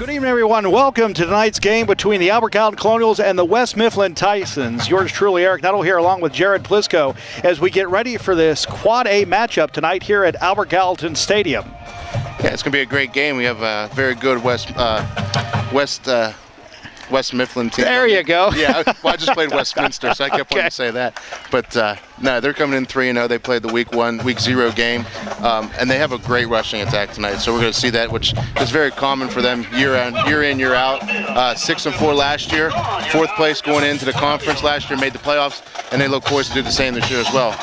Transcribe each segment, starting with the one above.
Good evening, everyone. Welcome to tonight's game between the Albert Gallatin Colonials and the West Mifflin Tysons. Yours truly, Eric Nuttall, here along with Jared Plisco as we get ready for this Quad A matchup tonight here at Albert Gallatin Stadium. Yeah, it's going to be a great game. We have a very good West Mifflin team. There you go. Yeah, well, I just played Westminster, so I kept wanting to say that. But no, they're coming in 3-0. They played the week 0 game, and they have a great rushing attack tonight. So we're going to see that, which is very common for them year in, year out. 6-4 last year, 4th place going into the conference last year, made the playoffs, and they look poised to do the same this year as well.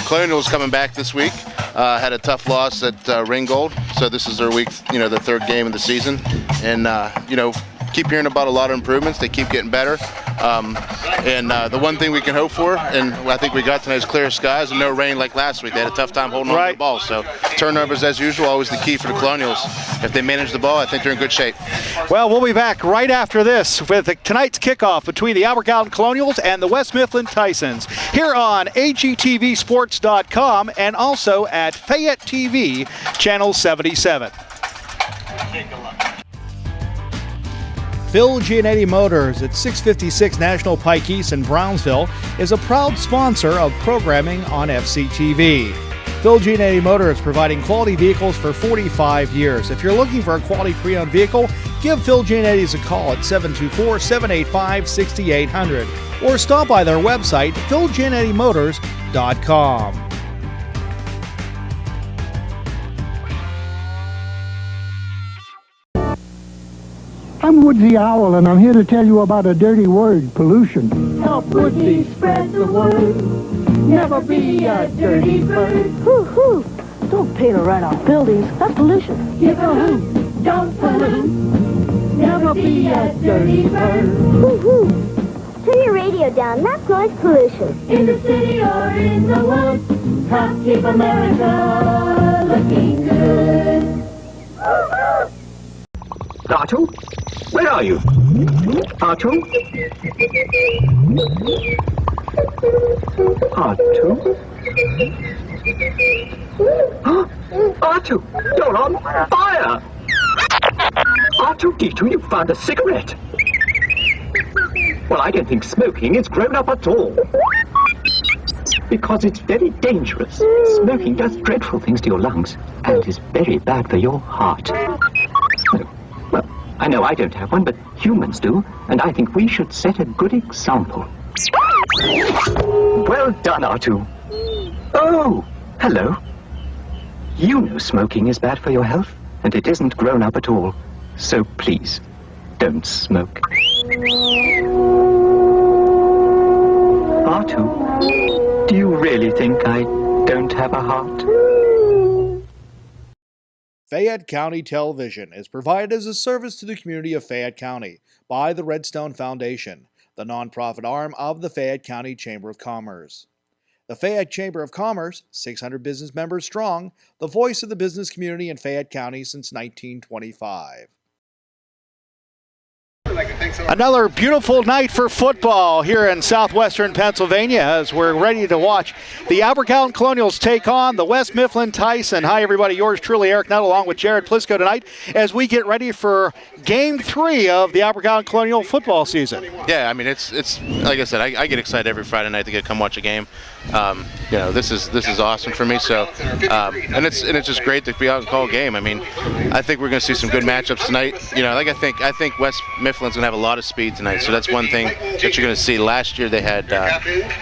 Colonials coming back this week. Had a tough loss at Ringgold, so this is their week, the 3rd game of the season, and keep hearing about a lot of improvements. They keep getting better. And the one thing we can hope for, and I think we got tonight, is clear skies and no rain like last week. They had a tough time holding on to the ball. So turnovers, as usual, always the key for the Colonials. If they manage the ball, I think they're in good shape. Well, we'll be back right after this with tonight's kickoff between the Albert Gallatin Colonials and the West Mifflin Tysons here on AGTVsports.com and also at Fayette TV, Channel 77. Phil Giannetti Motors at 656 National Pike East in Brownsville is a proud sponsor of programming on FCTV. Phil Giannetti Motors providing quality vehicles for 45 years. If you're looking for a quality pre-owned vehicle, give Phil Giannetti's a call at 724-785-6800 or stop by their website, philgiannettymotors.com. I'm Woodsy Owl, and I'm here to tell you about a dirty word, pollution. Help Woodsy spread the word. Never be a dirty bird. Hoo-hoo. Don't paint or write off buildings. That's pollution. Give a hoot. Don't pollute. Never be a dirty bird. Hoo-hoo. Turn your radio down. That's noise pollution. In the city or in the woods, help keep America looking good. Artu? Where are you? Artu? Artu? Artu, you're on fire! R2-D2, you found a cigarette. Well, I don't think smoking is grown up at all. Because it's very dangerous. Smoking does dreadful things to your lungs and is very bad for your heart. Well, I know I don't have one, but humans do, and I think we should set a good example. Well done, R2. Oh, hello. You know smoking is bad for your health, and it isn't grown up at all. So please, don't smoke. R2, do you really think I don't have a heart? Fayette County Television is provided as a service to the community of Fayette County by the Redstone Foundation, the nonprofit arm of the Fayette County Chamber of Commerce. The Fayette Chamber of Commerce, 600 business members strong, the voice of the business community in Fayette County since 1925. Another beautiful night for football here in southwestern Pennsylvania as we're ready to watch the Albert Gallatin Colonials take on the West Mifflin Tyson. Hi, everybody. Yours truly, Eric Nuttall, along with Jared Plisco tonight as we get ready for Game 3 of the Albert Gallatin Colonial football season. Yeah, I mean, it's like I said, I get excited every Friday night to come watch a game. This is awesome for me. So, and it's just great to be out and call a game. I mean, I think we're going to see some good matchups tonight. I think West Mifflin's going to have a lot of speed tonight. So that's one thing that you're going to see. Last year they had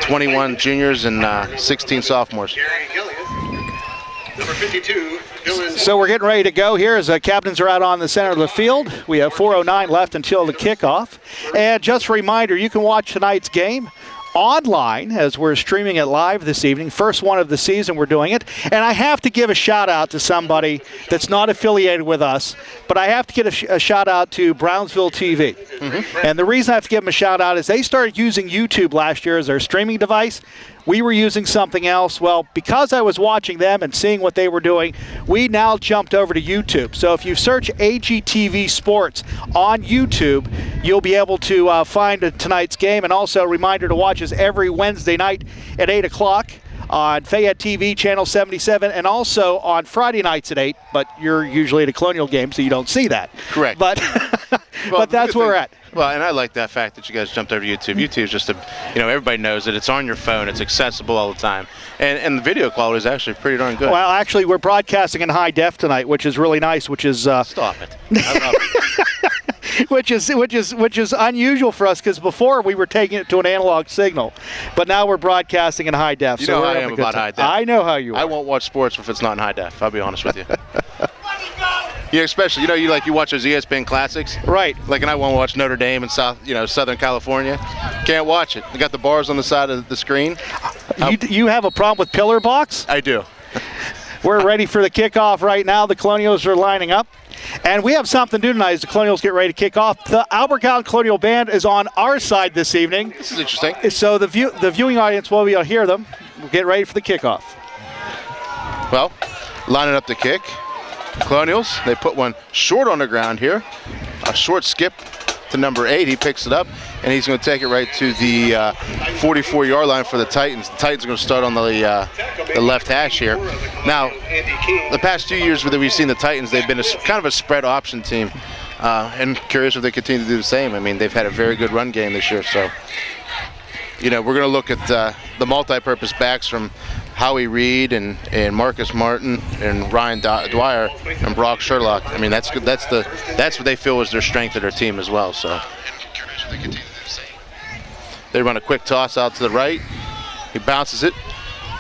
21 juniors and 16 sophomores. Number 52, so we're getting ready to go here as the captains are out on the center of the field. We have 4:09 left until the kickoff. And just a reminder, you can watch tonight's game online as we're streaming it live this evening. First one of the season we're doing it. And I have to give a shout out to somebody that's not affiliated with us, but I have to give a shout out to Brownsville TV. And the reason I have to give them a shout out is they started using YouTube last year as their streaming device. We were using something else. Well, because I was watching them and seeing what they were doing, we now jumped over to YouTube. So if you search AGTV Sports on YouTube, you'll be able to find tonight's game. And also a reminder to watch us every Wednesday night at 8 o'clock on Fayette TV, Channel 77, and also on Friday nights at 8, but you're usually at a Colonial game, so you don't see that. Correct. But, but that's where we're at. Well, and I like that fact that you guys jumped over to YouTube. YouTube is just everybody knows that it's on your phone. It's accessible all the time. And the video quality is actually pretty darn good. Well, actually, we're broadcasting in high def tonight, which is really nice, which is... Stop it. I love it. which is unusual for us, because before we were taking it to an analog signal, but now we're broadcasting in high def. You know how I am about high def. I know how you are. I won't watch sports if it's not in high def. I'll be honest with you. Yeah, especially you watch those ESPN classics, right? Like, and I won't watch Notre Dame in Southern California. Can't watch it. They got the bars on the side of the screen. You have a problem with pillar box? I do. We're ready for the kickoff right now. The Colonials are lining up. And we have something to do tonight as the Colonials get ready to kick off. The Albert County Colonial Band is on our side this evening. This is interesting. So the viewing audience will be able to hear them. We'll get ready for the kickoff. Well, lining up the kick. Colonials, they put one short on the ground here. A short skip to number 8. He picks it up, and he's going to take it right to the 44-yard line for the Titans. The Titans are going to start on the left hash here. Now, the past 2 years that we've seen the Titans, they've been kind of a spread option team. And curious if they continue to do the same. I mean, they've had a very good run game this year. So, we're going to look at the multi-purpose backs from Howie Reed and Marcus Martin and Ryan Dwyer and Brock Sherlock. I mean, that's good. That's what they feel is their strength of their team as well. So they run a quick toss out to the right. He bounces it.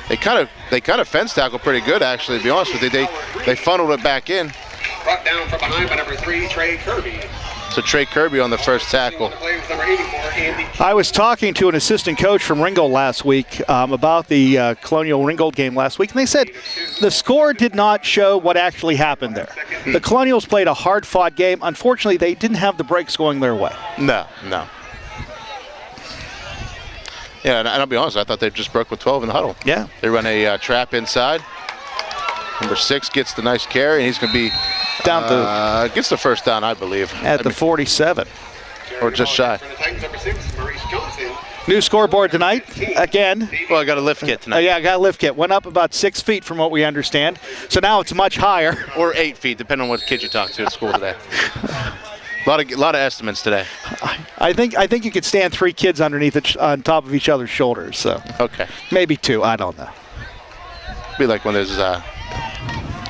They kind of fence tackle pretty good, actually, to be honest with you. They funneled it back in. Brought down from behind by number 3, Trey Kirby. So Trey Kirby on the first tackle. I was talking to an assistant coach from Ringgold last week about the Colonial Ringgold game last week, and they said the score did not show what actually happened there. The Colonials played a hard-fought game. Unfortunately, they didn't have the breaks going their way. No. Yeah, and I'll be honest, I thought they just broke with 12 in the huddle. Yeah. They run a trap inside. Number 6 gets the nice carry, and he's going to be down gets the first down, I believe. At the 47. Or just shy. New scoreboard tonight, again. Well, I got a lift kit tonight. Yeah, I got a lift kit. Went up about 6 feet from what we understand. So now it's much higher. Or 8 feet, depending on what kid you talk to at school today. A lot of estimates today. I think you could stand 3 kids underneath it on top of each other's shoulders. So okay, maybe 2. I don't know. Be like one of those.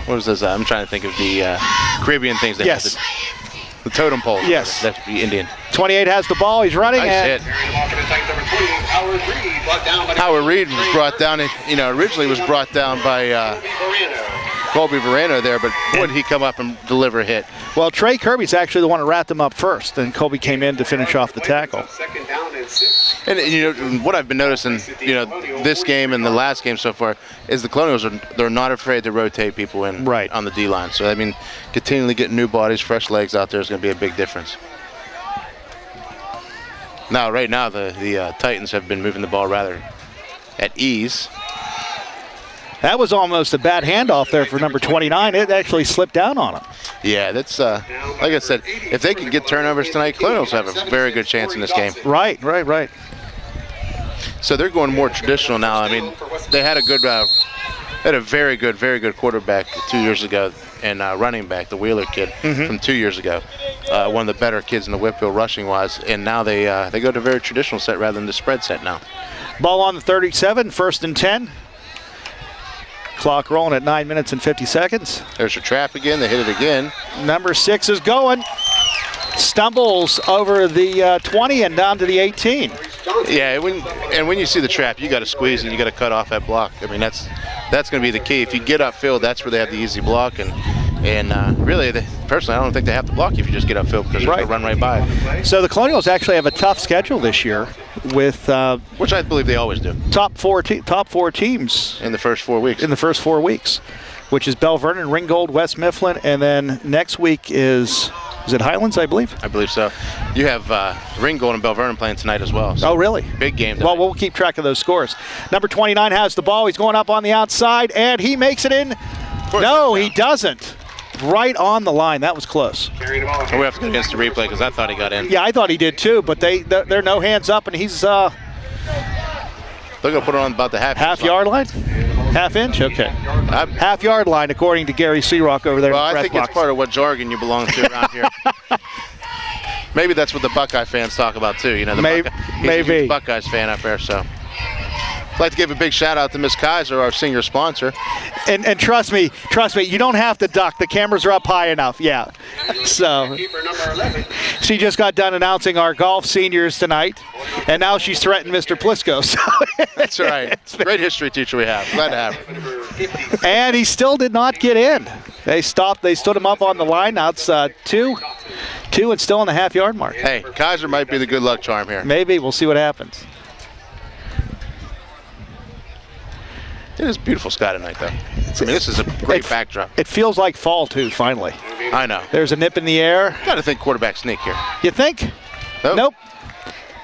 What was this? I'm trying to think of the Caribbean things. They yes. Have the totem pole. Yes. That would be Indian. 28 has the ball. He's running. Nice hit. Howard Reed was brought down. Originally was brought down by Colby Verano there, but boy, did he come up and deliver a hit. Well, Trey Kirby's actually the one who wrapped him up first, and Colby came in to finish off the tackle. And what I've been noticing, this game and the last game so far is the Colonials they're not afraid to rotate people in right on the D line. So I mean, continually getting new bodies, fresh legs out there is going to be a big difference. Now, right now, the Titans have been moving the ball rather at ease. That was almost a bad handoff there for number 29. It actually slipped down on him. Yeah, that's like I said, if they can get turnovers tonight, Colonials have a very good chance in this game. Right. So they're going more traditional now. I mean, they had a very good quarterback 2 years ago and running back, the Wheeler kid from 2 years ago. One of the better kids in the WPIAL rushing-wise, and now they go to a very traditional set rather than the spread set now. Ball on the 37, 1st and 10. Clock rolling at 9 minutes and 50 seconds. There's your trap again. They hit it again. Number 6 is going. Stumbles over the 20 and down to the 18. Yeah, when you see the trap, you got to squeeze and you got to cut off that block. I mean, that's going to be the key. If you get upfield, that's where they have the easy block. And really, personally, I don't think they have to block if you just get upfield because they're going to run right by. So the Colonials actually have a tough schedule this year with which I believe they always do. Top four teams in the first 4 weeks. In the first 4 weeks, which is Bell Vernon, Ringgold, West Mifflin, and then next week is it Highlands, I believe? I believe so. You have Ringgold and Bell Vernon playing tonight as well. So oh, really? Big game tonight. Well, we'll keep track of those scores. Number 29 has the ball. He's going up on the outside, and he makes it in. No, he doesn't. Right on the line. That was close. We have to go against the replay because I thought he got in. Yeah, I thought he did too, but they're no hands up, and he's... They're going to put it on about the half-yard line? Half inch? Okay. Half yard line, according to Gary Searock over there. Well, in the I think press it's part of what jargon you belong to around here. Maybe that's what the Buckeye fans talk about too. You know, Maybe. He's a huge Buckeyes fan up there, so. I'd like to give a big shout out to Miss Kaiser, our senior sponsor. And trust me, you don't have to duck. The cameras are up high enough. Yeah. So she just got done announcing our golf seniors tonight, and now she's threatened Mr. Plisco. So that's right. Great history teacher we have. Glad to have her. And he still did not get in. They stopped. They stood him up on the line. Now it's two and still on the half-yard mark. Hey, Kaiser might be the good luck charm here. Maybe. We'll see what happens. It is beautiful sky tonight, though. I mean, this is a great backdrop. It feels like fall, too, finally. I know. There's a nip in the air. Got to think quarterback sneak here. You think? Nope.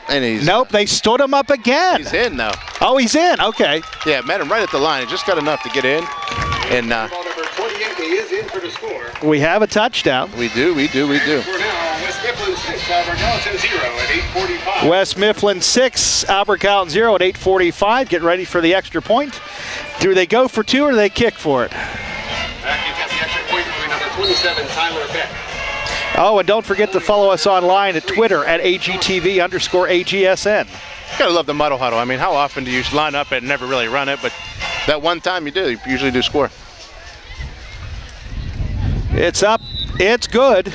And nope, they stood him up again. He's in, though. Oh, he's in. Okay. Yeah, met him right at the line. He just got enough to get in. And Ball number 28, he is in for the score. we have a touchdown. We do. For now, West Mifflin 6, Albert Gallatin 0 at 8:45. West Mifflin 6, Albert Gallatin 0 at 8:45. Get ready for the extra point. Do they go for two or do they kick for it? Back you got the extra point by number 27, Tyler Beck. Oh, and don't forget to follow us online at Twitter at AGTV_AGSN. Gotta love the muddle huddle. I mean, how often do you line up and never really run it? But that one time you do, you usually do score. It's up. It's good.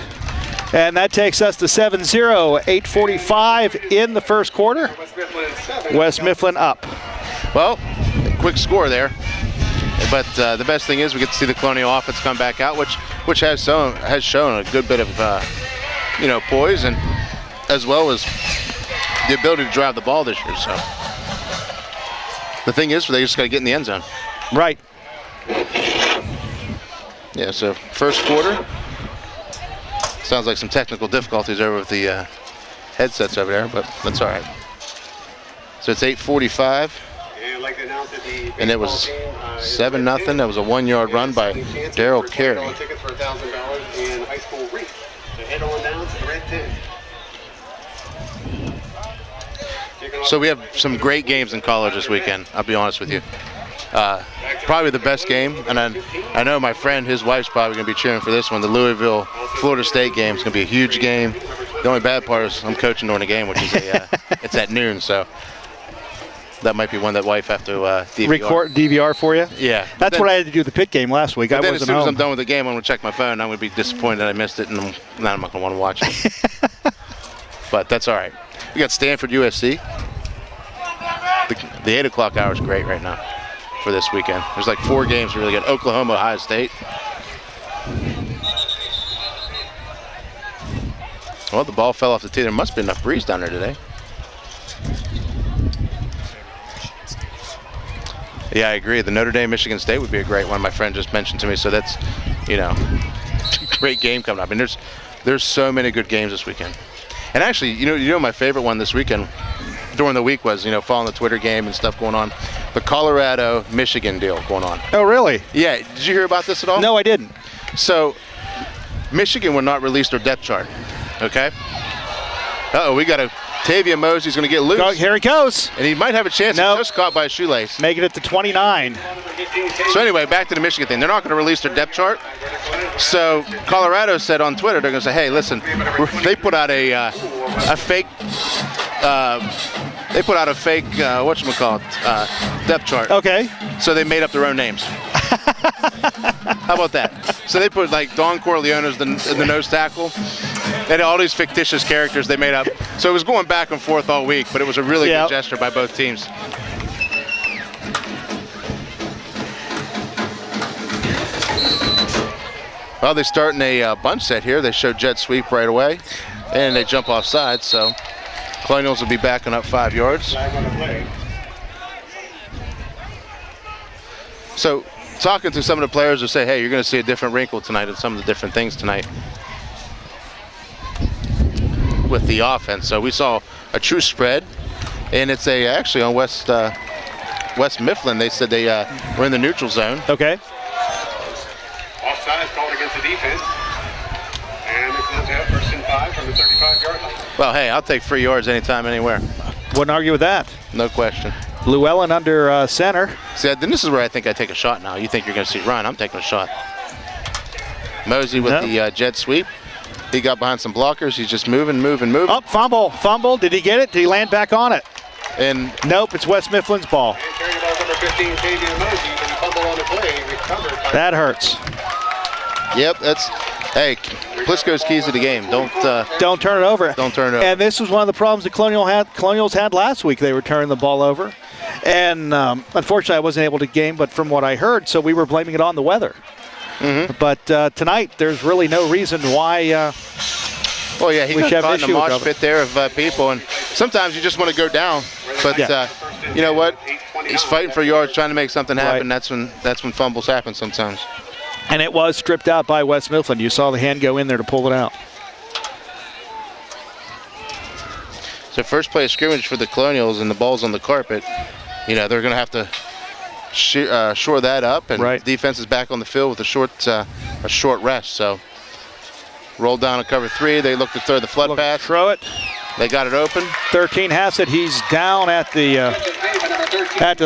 And that takes us to 7-0, 8:45 in the first quarter. West Mifflin up. Well, quick score there. But the best thing is we get to see the Colonial offense come back out, which has shown a good bit of poise, and as well as the ability to drive the ball this year. So the thing is, they just got to get in the end zone. Right. Yeah. So first quarter. Sounds like some technical difficulties over with the headsets over there, but that's all right. So it's 8:45. And it was 7-0. That was a 1-yard run by Daryl Carey. Tickets for $1,000 in high school wreath. So head on down to the red tent. So we have some great games in college this weekend, I'll be honest with you. Probably the best game, and I know my friend, his wife's probably going to be cheering for this one. The Louisville Florida State game is going to be a huge game. The only bad part is I'm coaching during the game, which is it's at noon, so that might be one that wife have to DVR. Record DVR for you? Yeah. That's what I had to do the pit game last week. I wasn't as soon home. as I'm done with the game, I'm going to check my phone. I'm going to be disappointed that I missed it, and then I'm not going to want to watch it. But that's all right. We got Stanford USC. The 8 o'clock hour is great right now for this weekend. There's like 4 games really good. Oklahoma, Ohio State. Well, the ball fell off the tee. There must be enough breeze down there today. Yeah, I agree. The Notre Dame Michigan State would be a great one. My friend just mentioned to me. So that's, great game coming up. I mean, there's so many good games this weekend. And actually, my favorite one this weekend during the week was, following the Twitter game and stuff going on, the Colorado-Michigan deal going on. Oh, really? Yeah. Did you hear about this at all? No, I didn't. So, Michigan will not release their depth chart. Okay? Uh-oh, we got Tavia Mosey's going to get loose. Here he goes. And he might have a chance. Nope. He's just caught by a shoelace. Making it to 29. So anyway, back to the Michigan thing. They're not going to release their depth chart. So Colorado said on Twitter, they're going to say, hey, listen, they put out a fake, depth chart. Okay. So they made up their own names. How about that? So they put like Don Corleone's the nose tackle, and all these fictitious characters they made up. So it was going back and forth all week, but it was a really good gesture by both teams. Well, they start in a bunch set here. They show jet sweep right away, and they jump offside. So Colonials will be backing up 5 yards. So talking to some of the players who say, hey, you're going to see a different wrinkle tonight and some of the different things tonight with the offense. So we saw a true spread, and it's actually on West Mifflin. They said they were in the neutral zone. Okay. Offside called against the defense. And it's going to have 1st and 5 from the 35-yard line. Well, hey, I'll take 3 yards anytime, anywhere. Wouldn't argue with that. No question. Llewellyn under center. See, then this is where I think I take a shot now. You think you're going to see Ryan. I'm taking a shot. Mosey with the jet sweep. He got behind some blockers. He's just moving. Up, fumble. Did he get it? Did he land back on it? And nope, it's West Mifflin's ball. And carrying the ball number 15, Tavian Mosey, but he fumbled on the play, recovered by that hurts. Yep, hey, Plisco's keys to the game. Don't turn it over. Don't turn it over. And this was one of the problems the Colonials had last week. They were turning the ball over. And unfortunately, I wasn't able to game, but from what I heard, so we were blaming it on the weather. Mm-hmm. But tonight, there's really no reason why well, yeah, he we got caught in a mosh with pit there of people, and sometimes you just want to go down. But you know what? He's fighting for yards, trying to make something happen. Right. That's when fumbles happen sometimes. And it was stripped out by West Mifflin. You saw the hand go in there to pull it out. So first play of scrimmage for the Colonials, and the ball's on the carpet. You know, they're going to have to shore that up, and right. Defense is back on the field with a short rest. So roll down a cover 3. They look to throw the flood pass. Throw it. They got it open. 13 has it. He's down at the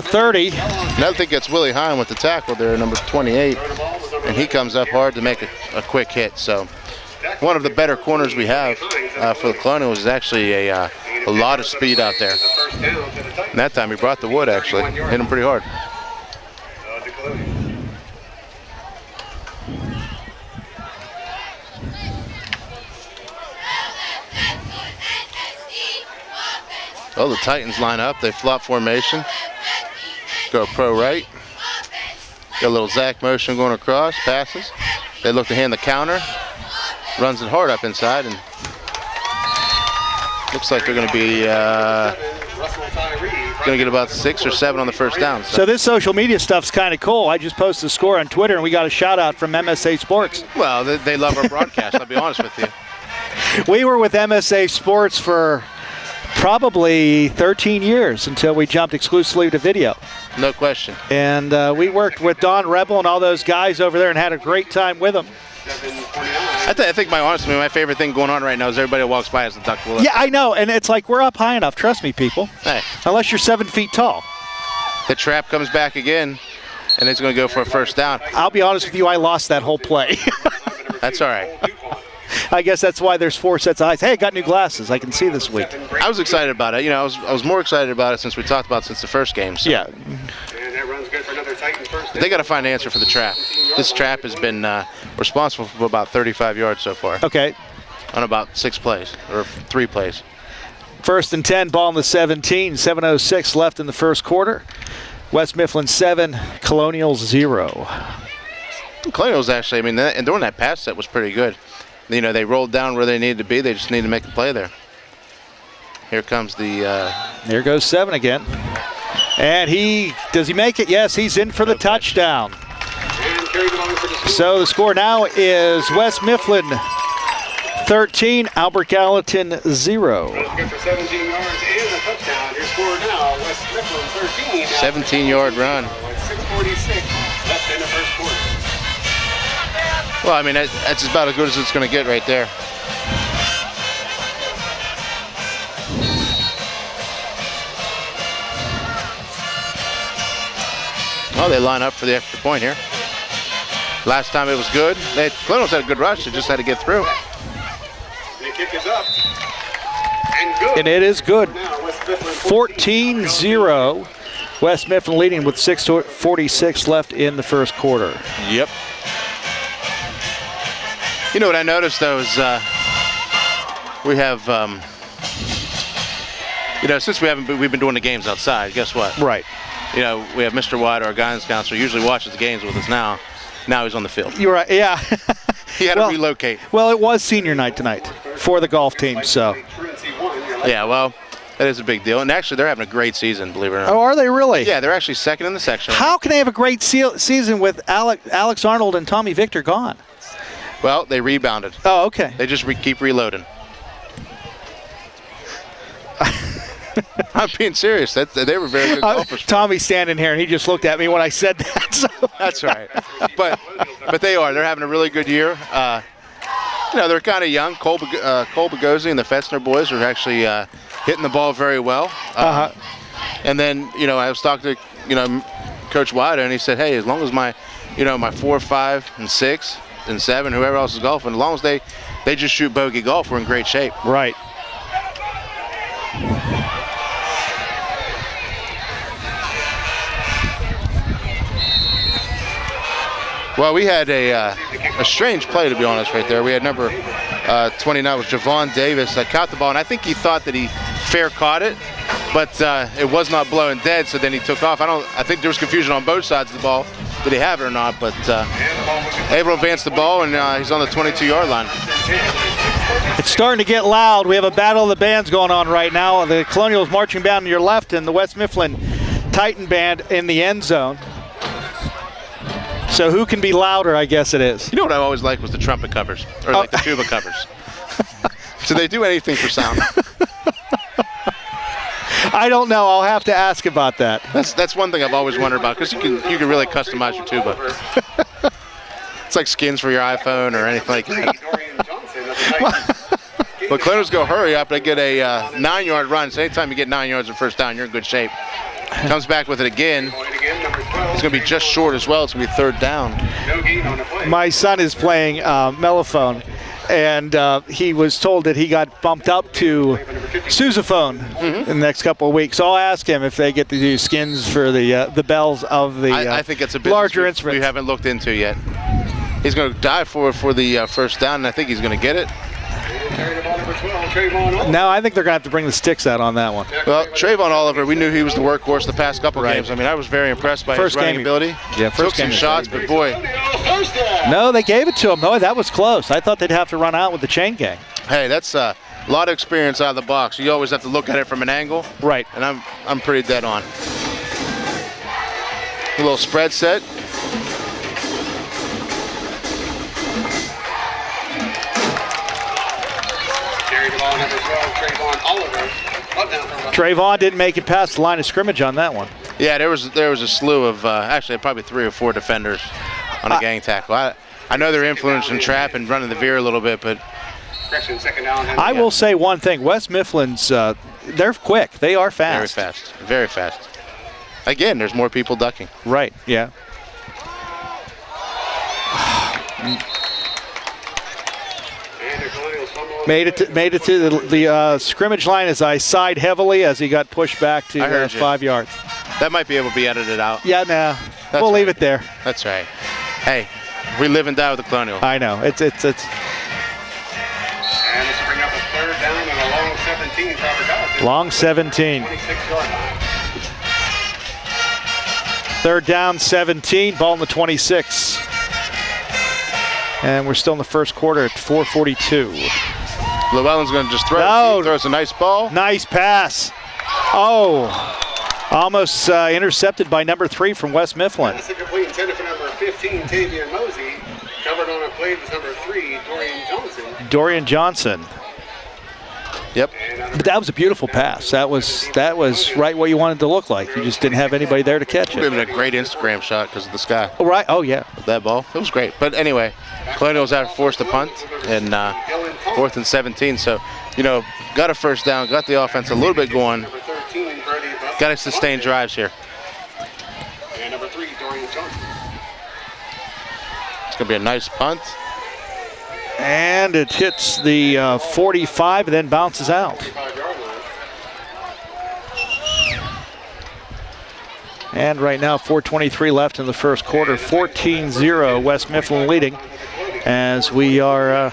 30. Another thing gets Willie Hine with the tackle there, number 28, and he comes up hard to make a quick hit. So one of the better corners we have for the Colonials is actually a lot of speed out there. And that time he brought the wood, actually. Hit him pretty hard. Oh, the Titans line up. They flop formation. Go pro right. Got a little Zach motion going across. Passes. They look to hand the counter. Runs it hard up inside, and looks like they're going to be going to get about 6 or 7 on the first down. So this social media stuff's kind of cool. I just posted a score on Twitter, and we got a shout out from MSA Sports. Well, they love our broadcast. I'll be honest with you. We were with MSA Sports for probably 13 years until we jumped exclusively to video. No question. And we worked with Don Rebel and all those guys over there and had a great time with them. I think my favorite thing going on right now is everybody walks by as a duck bullet. Yeah, I know, and it's like we're up high enough. Trust me, people. Hey. Unless you're 7 feet tall. The trap comes back again, and it's going to go for a first down. I'll be honest with you, I lost that whole play. That's all right. I guess that's why there's 4 sets of eyes. Hey, I got new glasses. I can see this week. I was excited about it. You know, I was more excited about it since we talked about it since the first game. So. Yeah. And that runs good for another Titan first. They got to find an answer for the trap. This trap has been responsible for about 35 yards so far. Okay. On about 6 plays, or 3 plays. 1st and 10, ball in the 17. 7:06 left in the first quarter. West Mifflin 7, Colonials 0. Colonials actually, I mean, and during that pass set was pretty good. You know, they rolled down where they needed to be. They just need to make a play there. Here comes the... There goes 7 again. And does he make it? Yes, he's in for the touchdown. So the score now is West Mifflin 13, Albert Gallatin 0. Good for 17 yards and a touchdown. Your score now, West Mifflin 13. 17-yard run. 6:46 left in the first quarter. Well, I mean, that's about as good as it's going to get right there. Oh, they line up for the extra point here. Last time it was good. Colonials had a good rush. They just had to get through. The kick is up. And good. And it is good. 14-0. West Mifflin leading with 6:46 left in the first quarter. Yep. You know what I noticed though is we have, you know, since we've been doing the games outside. Guess what? Right. You know, we have Mr. White, our guidance counselor, usually watches the games with us now. Now he's on the field. You're right. Yeah. He had to relocate. Well, it was senior night tonight for the golf team, so. Yeah. Well, that is a big deal. And actually, they're having a great season, believe it or not. Oh, are they really? Yeah, they're actually second in the section. How can they have a great season with Alex Arnold and Tommy Victor gone? Well, they rebounded. Oh, okay. They just keep reloading. I'm being serious. They were very good golfers. Tommy's standing here, and he just looked at me when I said that. So. That's right. But they are. They're having a really good year. You know, they're kind of young. Cole Bagosi and the Fetzner boys are actually hitting the ball very well. And then, I was talking to, Coach Wada, and he said, hey, as long as my 4, 5, and 6, and 7, whoever else is golfing, as long as they just shoot bogey golf, we're in great shape. Right. Well, we had a strange play, to be honest, right there. We had number 29 was Javon Davis. Caught the ball, and I think he thought that he fair caught it, but it was not blowing dead, so then he took off. I think there was confusion on both sides of the ball. Did he have it or not? But able to advance the ball, and he's on the 22-yard line. It's starting to get loud. We have a battle of the bands going on right now. The Colonials marching down to your left, and the West Mifflin Titan Band in the end zone. So who can be louder, I guess it is. You know what I always liked was the trumpet covers, or like the tuba covers. So they do anything for sound. I don't know. I'll have to ask about that. That's one thing I've always wondered about, because you can really customize your tuba. It's like skins for your iPhone or anything like that. But Colonials go hurry up. They get a 9-yard run. So anytime you get 9 yards of first down, you're in good shape. Comes back with it again. It's going to be just short as well. It's going to be 3rd down. My son is playing mellophone, and he was told that he got bumped up to sousaphone in the next couple of weeks. So I'll ask him if they get to do skins for the bells of the I think it's a larger instruments. We haven't looked into yet. He's going to dive for the first down, and I think he's going to get it. Now I think they're going to have to bring the sticks out on that one. Well, Trayvon Oliver, we knew he was the workhorse the past couple games. I mean, I was very impressed by his running ability. Yeah, took some shots, but boy. No, they gave it to him. Oh, that was close. I thought they'd have to run out with the chain gang. Hey, that's a lot of experience out of the box. You always have to look at it from an angle. Right. And I'm pretty dead on. A little spread set. Trayvon didn't make it past the line of scrimmage on that one. Yeah, there was a slew of actually probably 3 or 4 defenders on a gang tackle. I know they're influencing trap and running the veer a little bit, but I will say one thing: West Mifflin's they're quick. They are fast. Very fast. Very fast. Again, there's more people ducking. Right. Yeah. Made it to the scrimmage line as I sighed heavily as he got pushed back to 5 yards. That might be able to be edited out. Yeah, nah. We'll leave it there. That's right. Hey, we live and die with the Colonials. I know. It's. And this will bring up a 3rd down and a long 17 for Albert. Long 17. 26-yard line. 3rd down, 17. Ball in the 26. And we're still in the first quarter at 4:42. Llewellyn's going to just throw. No. He throws a nice ball. Nice pass. Oh, almost intercepted by number 3 from West Mifflin. That's a complete intended for number 15, Tavian Mosey. Covered on a play was number 3, Dorian Johnson. Yep. But that was a beautiful pass. That was right what you wanted to look like. You just didn't have anybody there to catch it. It would have been a great Instagram shot because of the sky. Oh, right. Oh, yeah. That ball. It was great. But anyway, Colonials have forced a punt and 4th and 17. So, got a first down, got the offense a little bit going. Got to sustain drives here. And number 3, Dorian Johnson. It's going to be a nice punt. And it hits the 45 and then bounces out. And right now, 4:23 left in the first quarter. 14-0, West Mifflin leading as we are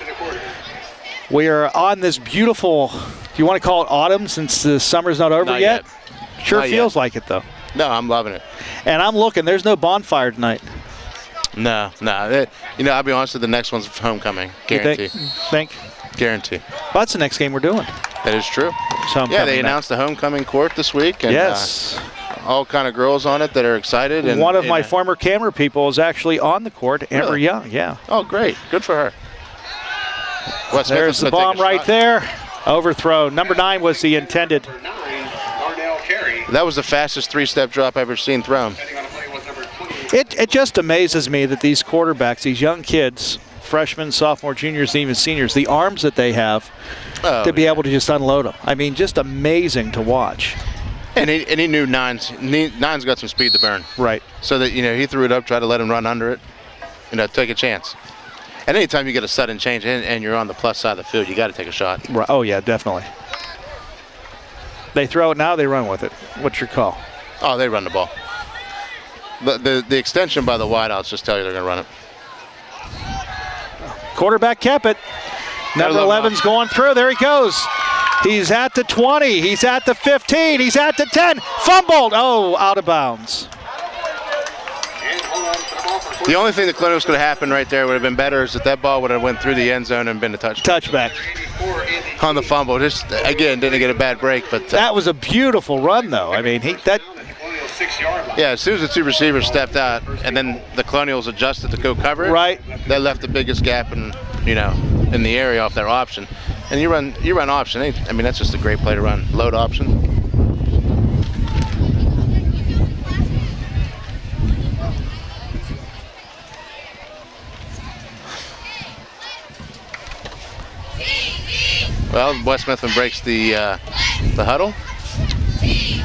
on this beautiful, do you want to call it autumn since the summer's not over yet? Sure feels like it, though. No, I'm loving it. And I'm looking. There's no bonfire tonight. No. I'll be honest with you, the next one's homecoming. Guarantee. Think? Guarantee. Well, that's the next game we're doing. That is true. Yeah, they announced the homecoming court this week. And, yes. All kind of girls on it that are excited. And one of my former camera people is actually on the court, Amber Young. Yeah. Oh, great. Good for her. There's the bomb right there. Overthrow. Number 9 was the intended. That was the fastest 3-step drop I've ever seen thrown. It just amazes me that these quarterbacks, these young kids, freshmen, sophomore, juniors, and even seniors, the arms that they have to be able to just unload them. I mean, just amazing to watch. And he knew Nine's got some speed to burn. Right. So that, he threw it up, tried to let him run under it, take a chance. And anytime you get a sudden change and you're on the plus side of the field, you got to take a shot. Right. Oh, yeah, definitely. They throw it now, they run with it. What's your call? Oh, they run the ball. The extension by the wideouts just tell you they're going to run it. Quarterback kept it. Number 11's going through. There he goes. He's at the 20. He's at the 15. He's at the 10. Fumbled. Oh, out of bounds. The only thing that Colonials could have happened right there would have been better is that ball would have went through the end zone and been a touchback. On the fumble. Just, again, didn't get a bad break. But that was a beautiful run, though. I mean, yeah, as soon as the two receivers stepped out and then the Colonials adjusted to go cover it, right, that left the biggest gap in the area off their option. And you run option. I mean, that's just a great play to run. Load option. Well, West Mifflin breaks the huddle.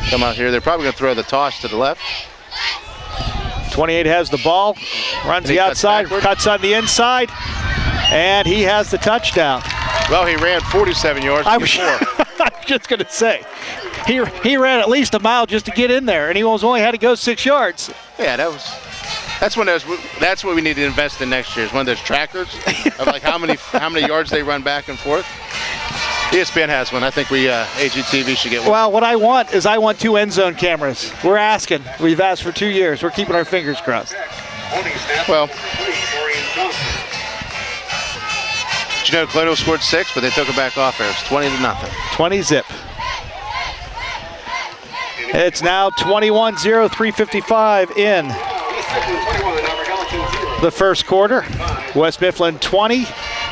Come out here. They're probably going to throw the toss to the left. 28 has the ball, runs the outside, cuts on the inside, and he has the touchdown. Well, he ran 47 yards. I was just going to say, he ran at least a mile just to get in there, and he only had to go 6 yards. Yeah, that's what we need to invest in next year. Is one of those trackers of like how many yards they run back and forth. ESPN has one. I think AGTV should get one. Well, what I want is 2 end zone cameras. We're asking. We've asked for 2 years. We're keeping our fingers crossed. Well, did Colonial scored 6, but they took it back off there. It's 20-0. 20-zip. It's now 21-0, 3:55 in the first quarter. West Mifflin 20.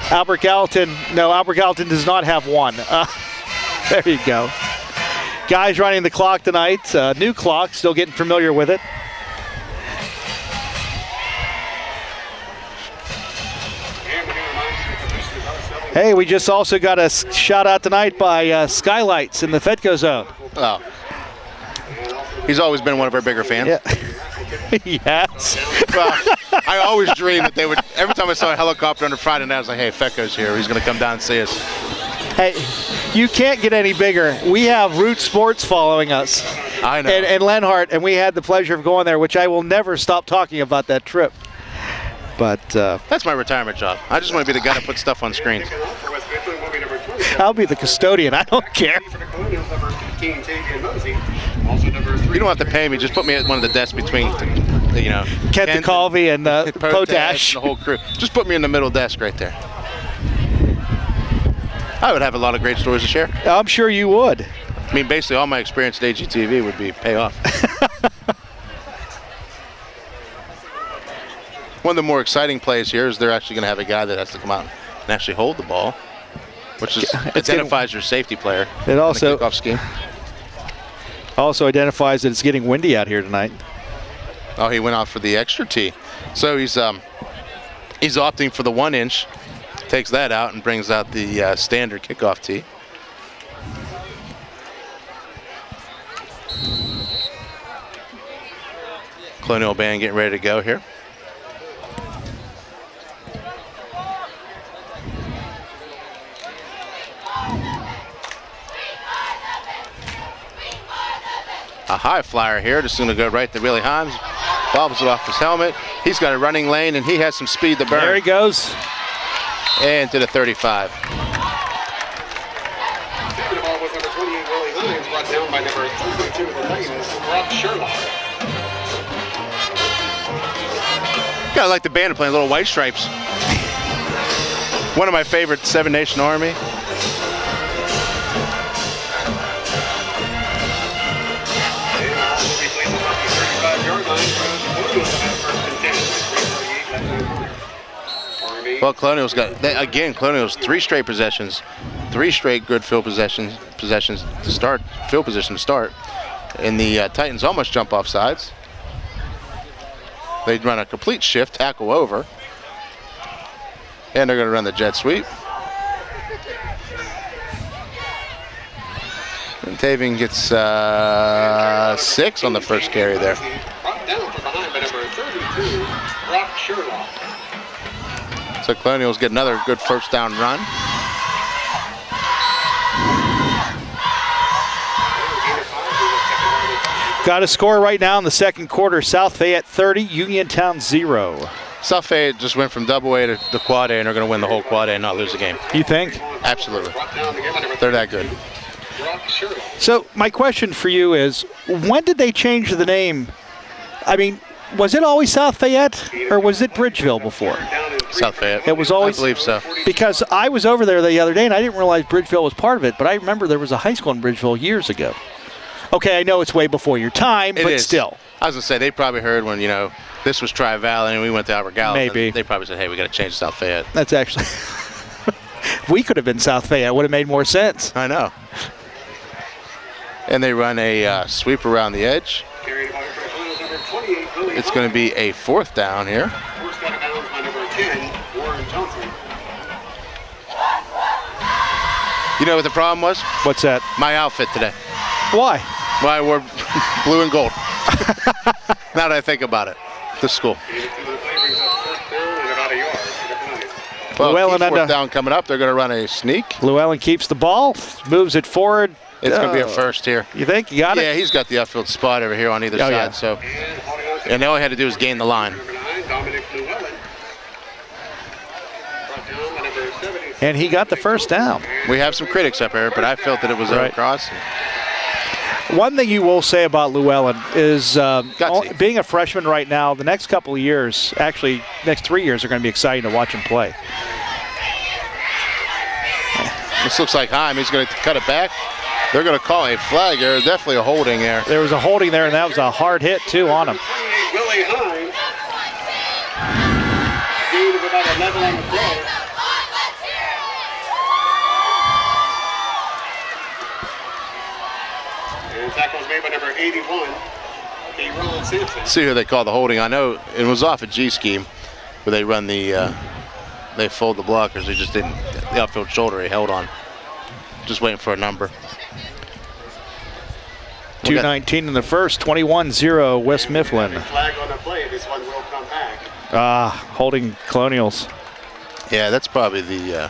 Albert Gallatin does not have 1. There you go. Guys running the clock tonight. New clock, still getting familiar with it. Hey, we just also got a shout out tonight by Skylights in the Fedco zone. Oh. He's always been one of our bigger fans. Yeah. Yes. Well, I always dreamed that they would. Every time I saw a helicopter on a Friday night, I was like, hey, Fecco's here. He's going to come down and see us. Hey, you can't get any bigger. We have Root Sports following us. I know. And Lenhart, and we had the pleasure of going there, which I will never stop talking about that trip. But that's my retirement job. I just want to be the guy that puts stuff on screens. I'll be the custodian. I don't care. You don't have to pay me. Just put me at one of the desks between, Kent DeCalvi and Potash. The whole crew. Just put me in the middle desk right there. I would have a lot of great stories to share. I'm sure you would. I mean, basically all my experience at AGTV would be pay off. One of the more exciting plays here is they're actually going to have a guy that has to come out and actually hold the ball, which identifies your safety player. It also in the kickoff scheme. Also identifies that it's getting windy out here tonight. Oh, he went out for the extra tee. So he's opting for the 1 inch, takes that out and brings out the standard kickoff tee. Colonial band getting ready to go here. A high flyer here, just going to go right to Willie Himes. Bobbles it off his helmet. He's got a running lane, and he has some speed to burn. There he goes. And to the 35. The ball was number 28, Willie Himes, brought down by number 32 of the Titans, Rob Sherlock. Yeah, I like the band playing Little White Stripes. One of my favorite, Seven Nation Army. Well, Colonials Colonials 3 straight possessions, 3 straight good field possessions to start, field position to start. And the Titans almost jump off sides. They run a complete shift, tackle over. And they're going to run the jet sweep. And Taving gets 6 on the first carry there. Brought down from behind by number 32, Brock Sherlock. So Colonials get another good first down run. Got a score right now in the second quarter. South Fayette 30, Uniontown 0. South Fayette just went from double A to the quad A, and they're going to win the whole quad A and not lose the game. You think? Absolutely. They're that good. So my question for you is, when did they change the name? I mean, was it always South Fayette, or was it Bridgeville before? South Fayette. It was always. I believe so. Because I was over there the other day, and I didn't realize Bridgeville was part of it, but I remember there was a high school in Bridgeville years ago. Okay, I know it's way before your time, but still. I was going to say, they probably heard when, this was Tri-Valley and we went to Albert Gallup. Maybe. They probably said, hey, we got to change to South Fayette. That's actually. We could have been South Fayette. It would have made more sense. I know. And they run a sweep around the edge. It's going to be a 4th down here. First down bounds by number 10, Warren Johnson. You know what the problem was? What's that? My outfit today. Why? Well, I wore blue and gold. Now that I think about it. To school. Well, Llewellyn 4th down coming up. They're going to run a sneak. Llewellyn keeps the ball, moves it forward. It's going to be a first here. You think? You got it? Yeah, he's got the upfield spot over here on either side. Yeah. So, and all he had to do was gain the line. And he got the first down. We have some critics up here, but I felt that it was Right. across. One thing you will say about Llewellyn is being a freshman right now, the next couple of years, actually next 3 years, are going to be exciting to watch him play. This looks like Heim. He's going to cut it back. They're going to call a flag there. Definitely a holding there. There was a holding there, and that was a hard hit, too, on him. Willie Heim. Gain of about 11 on the play. And tackle was made by number 81, Ron Sampson. See who they call the holding. I know it was off a G scheme where they run the, they fold the blockers. They just didn't, the upfield shoulder, he held on. Just waiting for a number. 2:19 in the first, 21-0 West Mifflin. Flag on the play. This one will come back. Holding Colonials. Yeah, that's probably the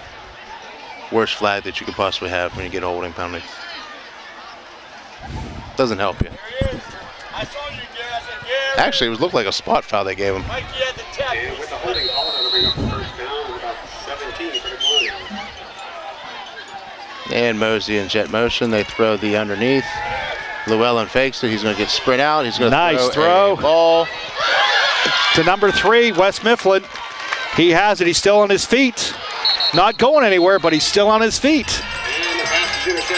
worst flag that you could possibly have when you get a holding penalty. Doesn't help you. Actually, it looked like a spot foul they gave him. And with the holding call, that'll bring up the first down with about 17 for the Colonials. And Mosey in jet motion. They throw the underneath. Llewellyn fakes it. He's going to get sprint out. He's going to throw a ball to number 3, West Mifflin. He has it. He's still on his feet. Not going anywhere, but he's still on his feet.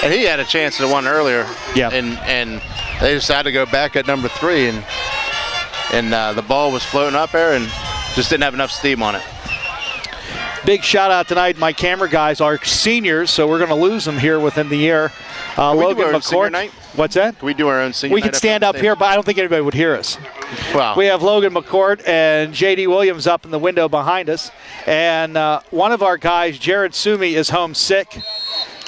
And he had a chance at one earlier. Yeah. And they decided to go back at number 3, and the ball was floating up there and just didn't have enough steam on it. Big shout out tonight. My camera guys are seniors, so we're going to lose them here within the year. Logan McCourt. What's that? Can we do our own senior We could stand up here, but I don't think anybody would hear us. Wow. We have Logan McCourt and J.D. Williams up in the window behind us. And one of our guys, Jared Sumi, is home sick.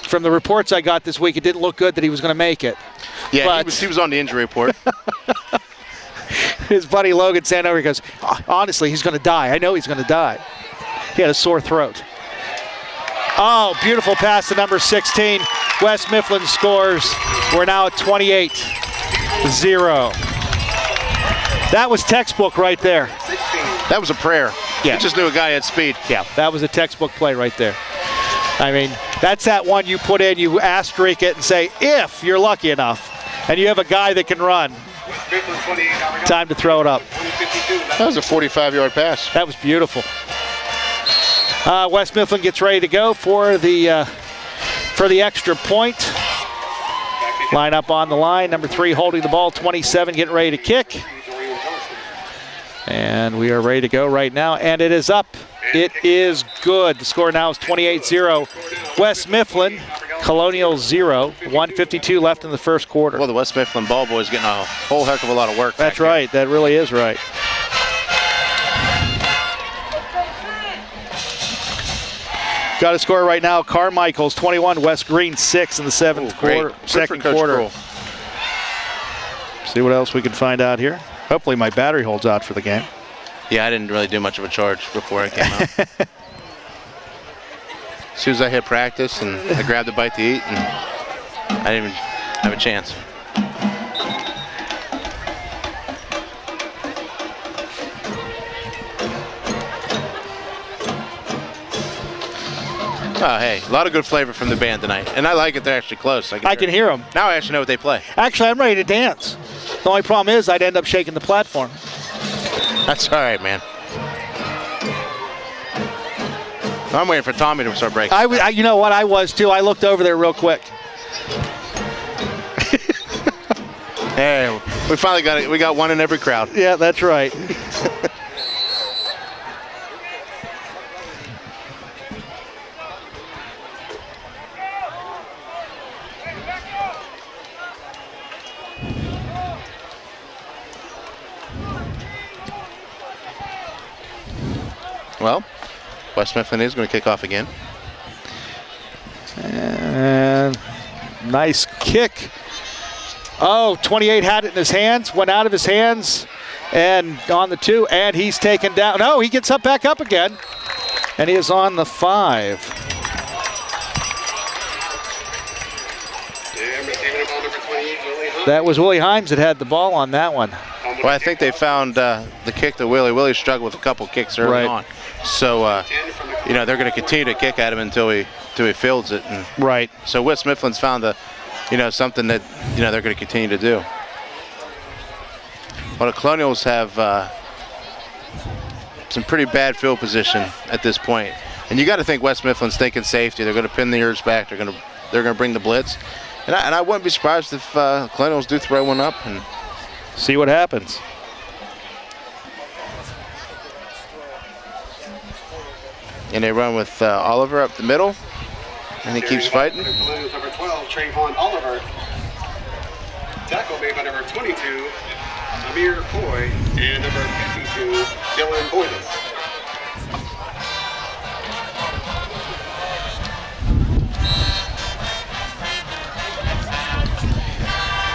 From the reports I got this week, it didn't look good that he was going to make it. Yeah, but he was on the injury report. His buddy Logan stand over, he goes, honestly, he's going to die. I know he's going to die. He had a sore throat. Oh, beautiful pass to number 16. West Mifflin scores. We're now at 28-0. That was textbook right there. That was a prayer. Yeah. You just knew a guy had speed. Yeah, that was a textbook play right there. I mean, that's that one you put in, you asterisk it and say, if you're lucky enough, and you have a guy that can run, time to throw it up. That was a 45-yard pass. That was beautiful. West Mifflin gets ready to go for the extra point. Line up on the line. Number 3 holding the ball. 27 getting ready to kick. And we are ready to go right now. And it is up. It is good. The score now is 28-0. West Mifflin, Colonials 0. 1:52 left in the first quarter. Well, the West Mifflin ball boys getting a whole heck of a lot of work. That's right. That really is right. Got a score right now. Carmichael's 21, West Green 6 in the second quarter. See what else we can find out here. Hopefully my battery holds out for the game. Yeah, I didn't really do much of a charge before I came out. As soon as I hit practice and I grabbed a bite to eat, and I didn't even have a chance. Oh, hey, a lot of good flavor from the band tonight. And I like it. They're actually close. I can hear them. Now I actually know what they play. Actually, I'm ready to dance. The only problem is I'd end up shaking the platform. That's all right, man. I'm waiting for Tommy to start breaking. You know what? I was, too. I looked over there real quick. Hey, we finally got it. We got one in every crowd. Yeah, that's right. Well, West Mifflin is going to kick off again. And nice kick. Oh, 28 had it in his hands, went out of his hands, and on the 2, and he's taken down. No, he gets back up again, and he is on the 5. That was Willie Himes that had the ball on that one. Well, I think they found the kick to Willie. Willie struggled with a couple kicks early on. So, they're going to continue to kick at him until he fields it. And right. So West Mifflin's found something that, they're going to continue to do. Well, the Colonials have some pretty bad field position at this point. And you got to think West Mifflin's thinking safety. They're going to pin the ears back. They're going to bring the blitz. And I wouldn't be surprised if Colonials do throw one up and see what happens. And they run with Oliver up the middle, and he keeps fighting. Colonials number 12, Trayvon Oliver. Tackle made by number 22, Amir Foy, and number 52, Dylan Boyden.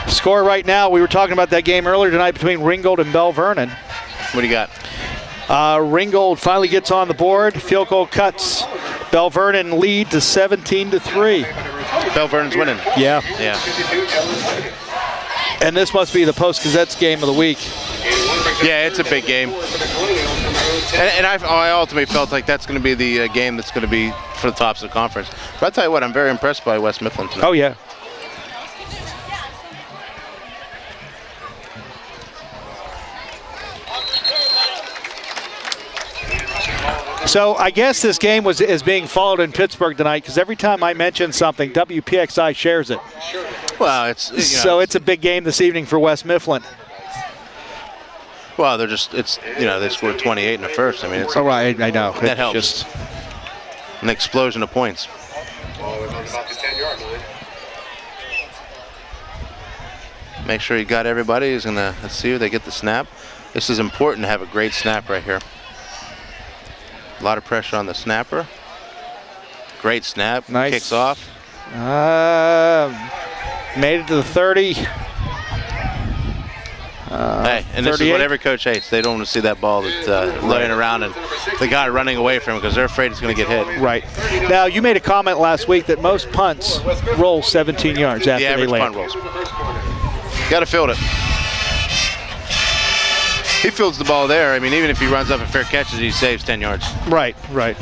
Score right now, we were talking about that game earlier tonight between Ringgold and Bell Vernon. What do you got? Ringgold finally gets on the board. Field goal cuts Bell Vernon lead to 17-3. Bell Vernon's winning. Yeah. Yeah. And this must be the Post-Gazette's game of the week. Yeah, it's a big game. And I ultimately felt like that's going to be the game that's going to be for the tops of the conference. But I'll tell you what, I'm very impressed by West Mifflin tonight. Oh, yeah. So I guess this game is being followed in Pittsburgh tonight because every time I mention something, WPXI shares it. Well, it's a big game this evening for West Mifflin. Well, they scored 28 in the first. I mean, it's all right. I know that helps. Just an explosion of points. Make sure you got everybody. Let's see if they get the snap. This is important to have a great snap right here. A lot of pressure on the snapper. Great snap. Nice. Kicks off. Made it to the 30. Hey, and this is what every coach hates. They don't want to see that ball that's laying around and the guy running away from him because they're afraid it's going to get hit. Right. Now, you made a comment last week that most punts roll 17 yards after they land. The average punt rolls. Got to field it. He fields the ball there. I mean, even if he runs up and fair catches, he saves 10 yards. Right, right.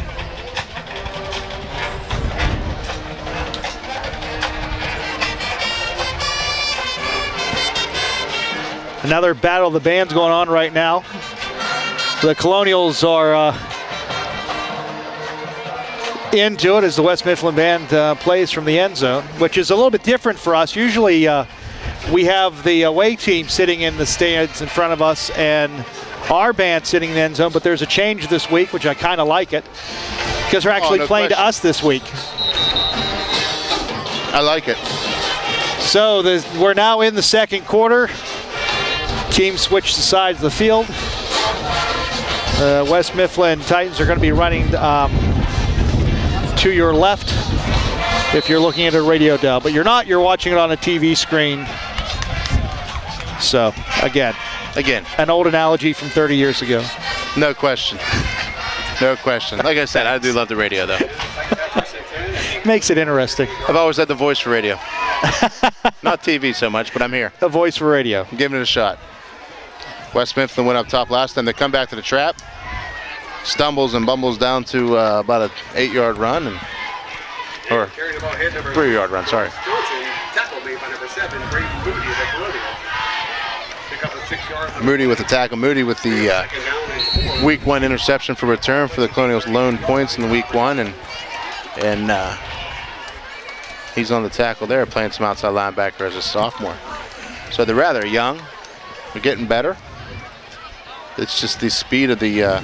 Another battle of the bands going on right now. The Colonials are into it as the West Mifflin band plays from the end zone, which is a little bit different for us. Usually we have the away team sitting in the stands in front of us and our band sitting in the end zone, but there's a change this week, which I kind of like it, because they're actually playing to us this week. I like it. So we're now in the second quarter. Teams switch the sides of the field. West Mifflin Titans are going to be running to your left if you're looking at a radio dial, but you're not. You're watching it on a TV screen. So, again, an old analogy from 30 years ago. No question. No question. Like I said, I do love the radio, though. Makes it interesting. I've always had the voice for radio. Not TV so much, but I'm here. A voice for radio. I'm giving it a shot. West Mifflin went up top last time. They come back to the trap. Stumbles and bumbles down to about an 8-yard run. Or 3-yard run, sorry. Moody with the tackle. Moody with the week 1 interception for return for the Colonials' lone points in week 1. And he's on the tackle there, playing some outside linebacker as a sophomore. So they're rather young. They're getting better. It's just the speed of the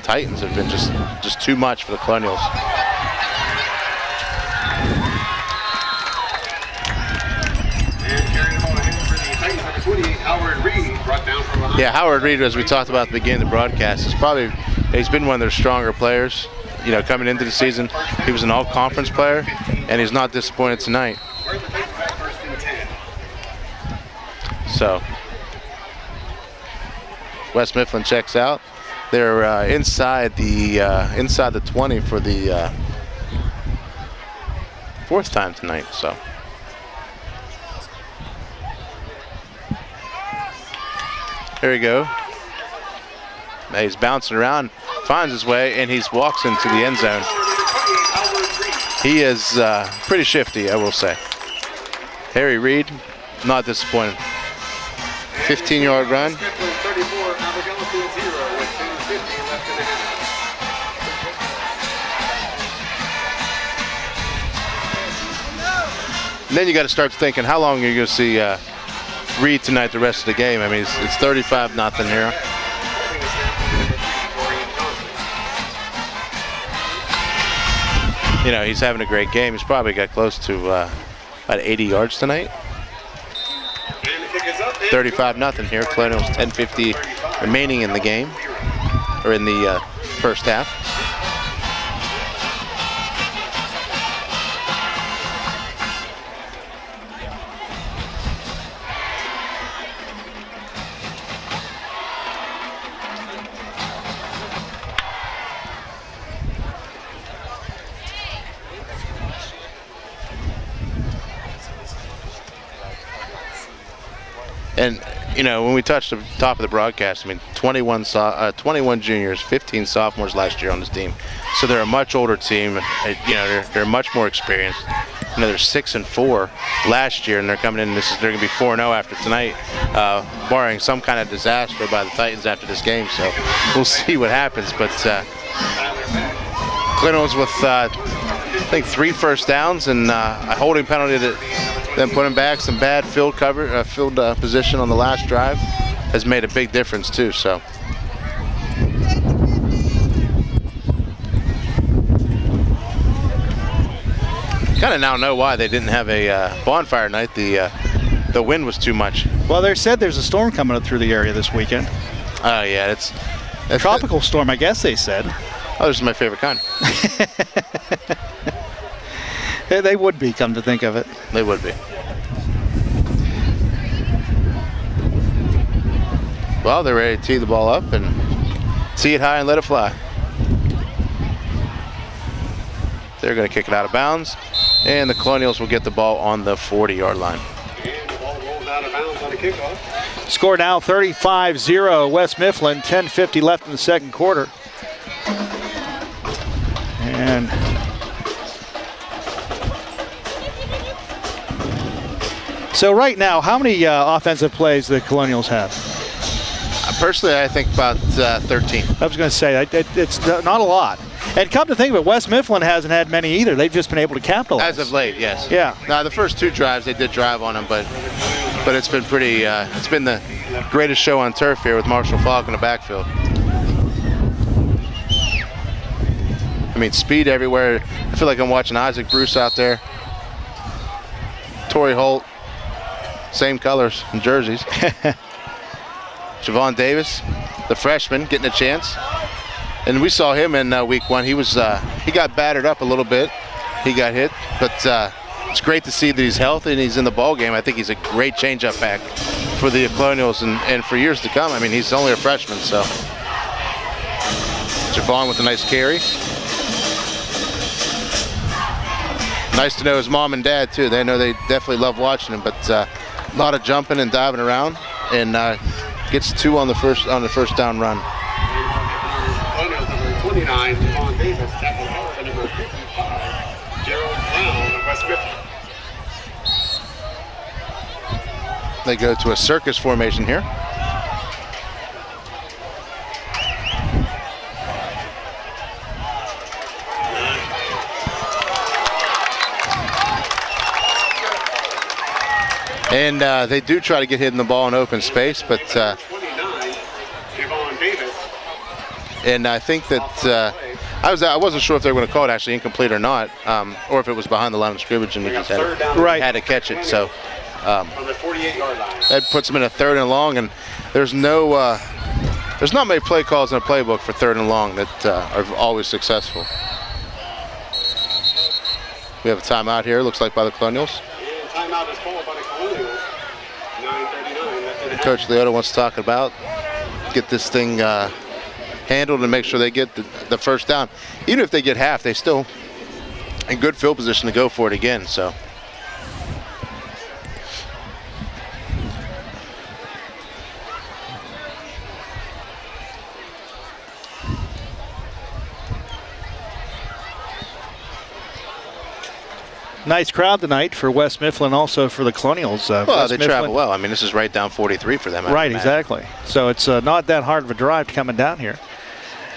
Titans have been just too much for the Colonials. Yeah, Howard Reed, as we talked about at the beginning of the broadcast, he's been one of their stronger players. You know, coming into the season, he was an all-conference player, and he's not disappointed tonight. So, West Mifflin checks out. They're inside the 20 for the 4th time tonight. So. There we go. Now he's bouncing around, finds his way, and he walks into the end zone. He is pretty shifty, I will say. Harry Reid, not disappointed. 15-yard run. And then you got to start thinking, how long are you going to see Reed tonight the rest of the game? I mean, it's 35-0 here. You know, he's having a great game. He's probably got close to about 80 yards tonight. 35-0 here. Colonials 10:50 remaining in the game, or in the first half. And, you know, when we touched the top of the broadcast, I mean, 21 juniors, 15 sophomores last year on this team. So they're a much older team. You know, they're much more experienced. You know, they're 6-4 last year, and they're coming in. They're going to be 4-0 after tonight, barring some kind of disaster by the Titans after this game. So we'll see what happens. But Colonials with, I think, 3 first downs and a holding penalty that then putting back some bad field position on the last drive has made a big difference too. So kind of now know why they didn't have a bonfire night. The wind was too much. Well, they said there's a storm coming up through the area this weekend. Oh yeah, it's a tropical storm, I guess they said. Oh, this is my favorite kind. They would be, come to think of it. They would be. Well, they're ready to tee the ball up and tee it high and let it fly. They're going to kick it out of bounds, and the Colonials will get the ball on the 40-yard line. And the ball rolls out of bounds on a kickoff. Score now 35-0 West Mifflin, 10:50 left in the second quarter. And so right now, how many offensive plays the Colonials have? Personally, I think about 13. I was going to say, it's not a lot. And come to think of it, West Mifflin hasn't had many either. They've just been able to capitalize. As of late, yes. Yeah. Now, the first 2 drives, they did drive on them, but it's been pretty, it's been the greatest show on turf here with Marshall Falk in the backfield. I mean, speed everywhere. I feel like I'm watching Isaac Bruce out there. Torrey Holt, same colors and jerseys. Javon Davis, the freshman, getting a chance. And we saw him in week 1. He got battered up a little bit. He got hit, but it's great to see that he's healthy and he's in the ball game. I think he's a great changeup back for the Colonials and for years to come. I mean, he's only a freshman, so. Javon with a nice carry. Nice to know his mom and dad too. They know they definitely love watching him, but a lot of jumping and diving around, and gets 2 on the first down run. Colonials number 29, Javon Davis, tackle held by number 55, Gerald Brown of West Mifflin. They go to a circus formation here. And they do try to get hitting the ball in open space, but 29, Javon Davis. and I think that I wasn't sure if they were going to call it actually incomplete or not, or if it was behind the line of scrimmage and we just had to catch it. So on the 48-yard line. that puts them in a 3rd and long, and there's not many play calls in a playbook for 3rd and long that are always successful. We have a timeout here, looks like by the Colonials. And timeout is called by the Colonials. 9:39. Coach Leota wants to talk about get this thing handled and make sure they get the first down. Even if they get half, they still in good field position to go for it again. So. Nice crowd tonight for West Mifflin, also for the Colonials. Well, West they travel well. I mean, this is right down 43 for them. Right, exactly. So it's not that hard of a drive coming down here.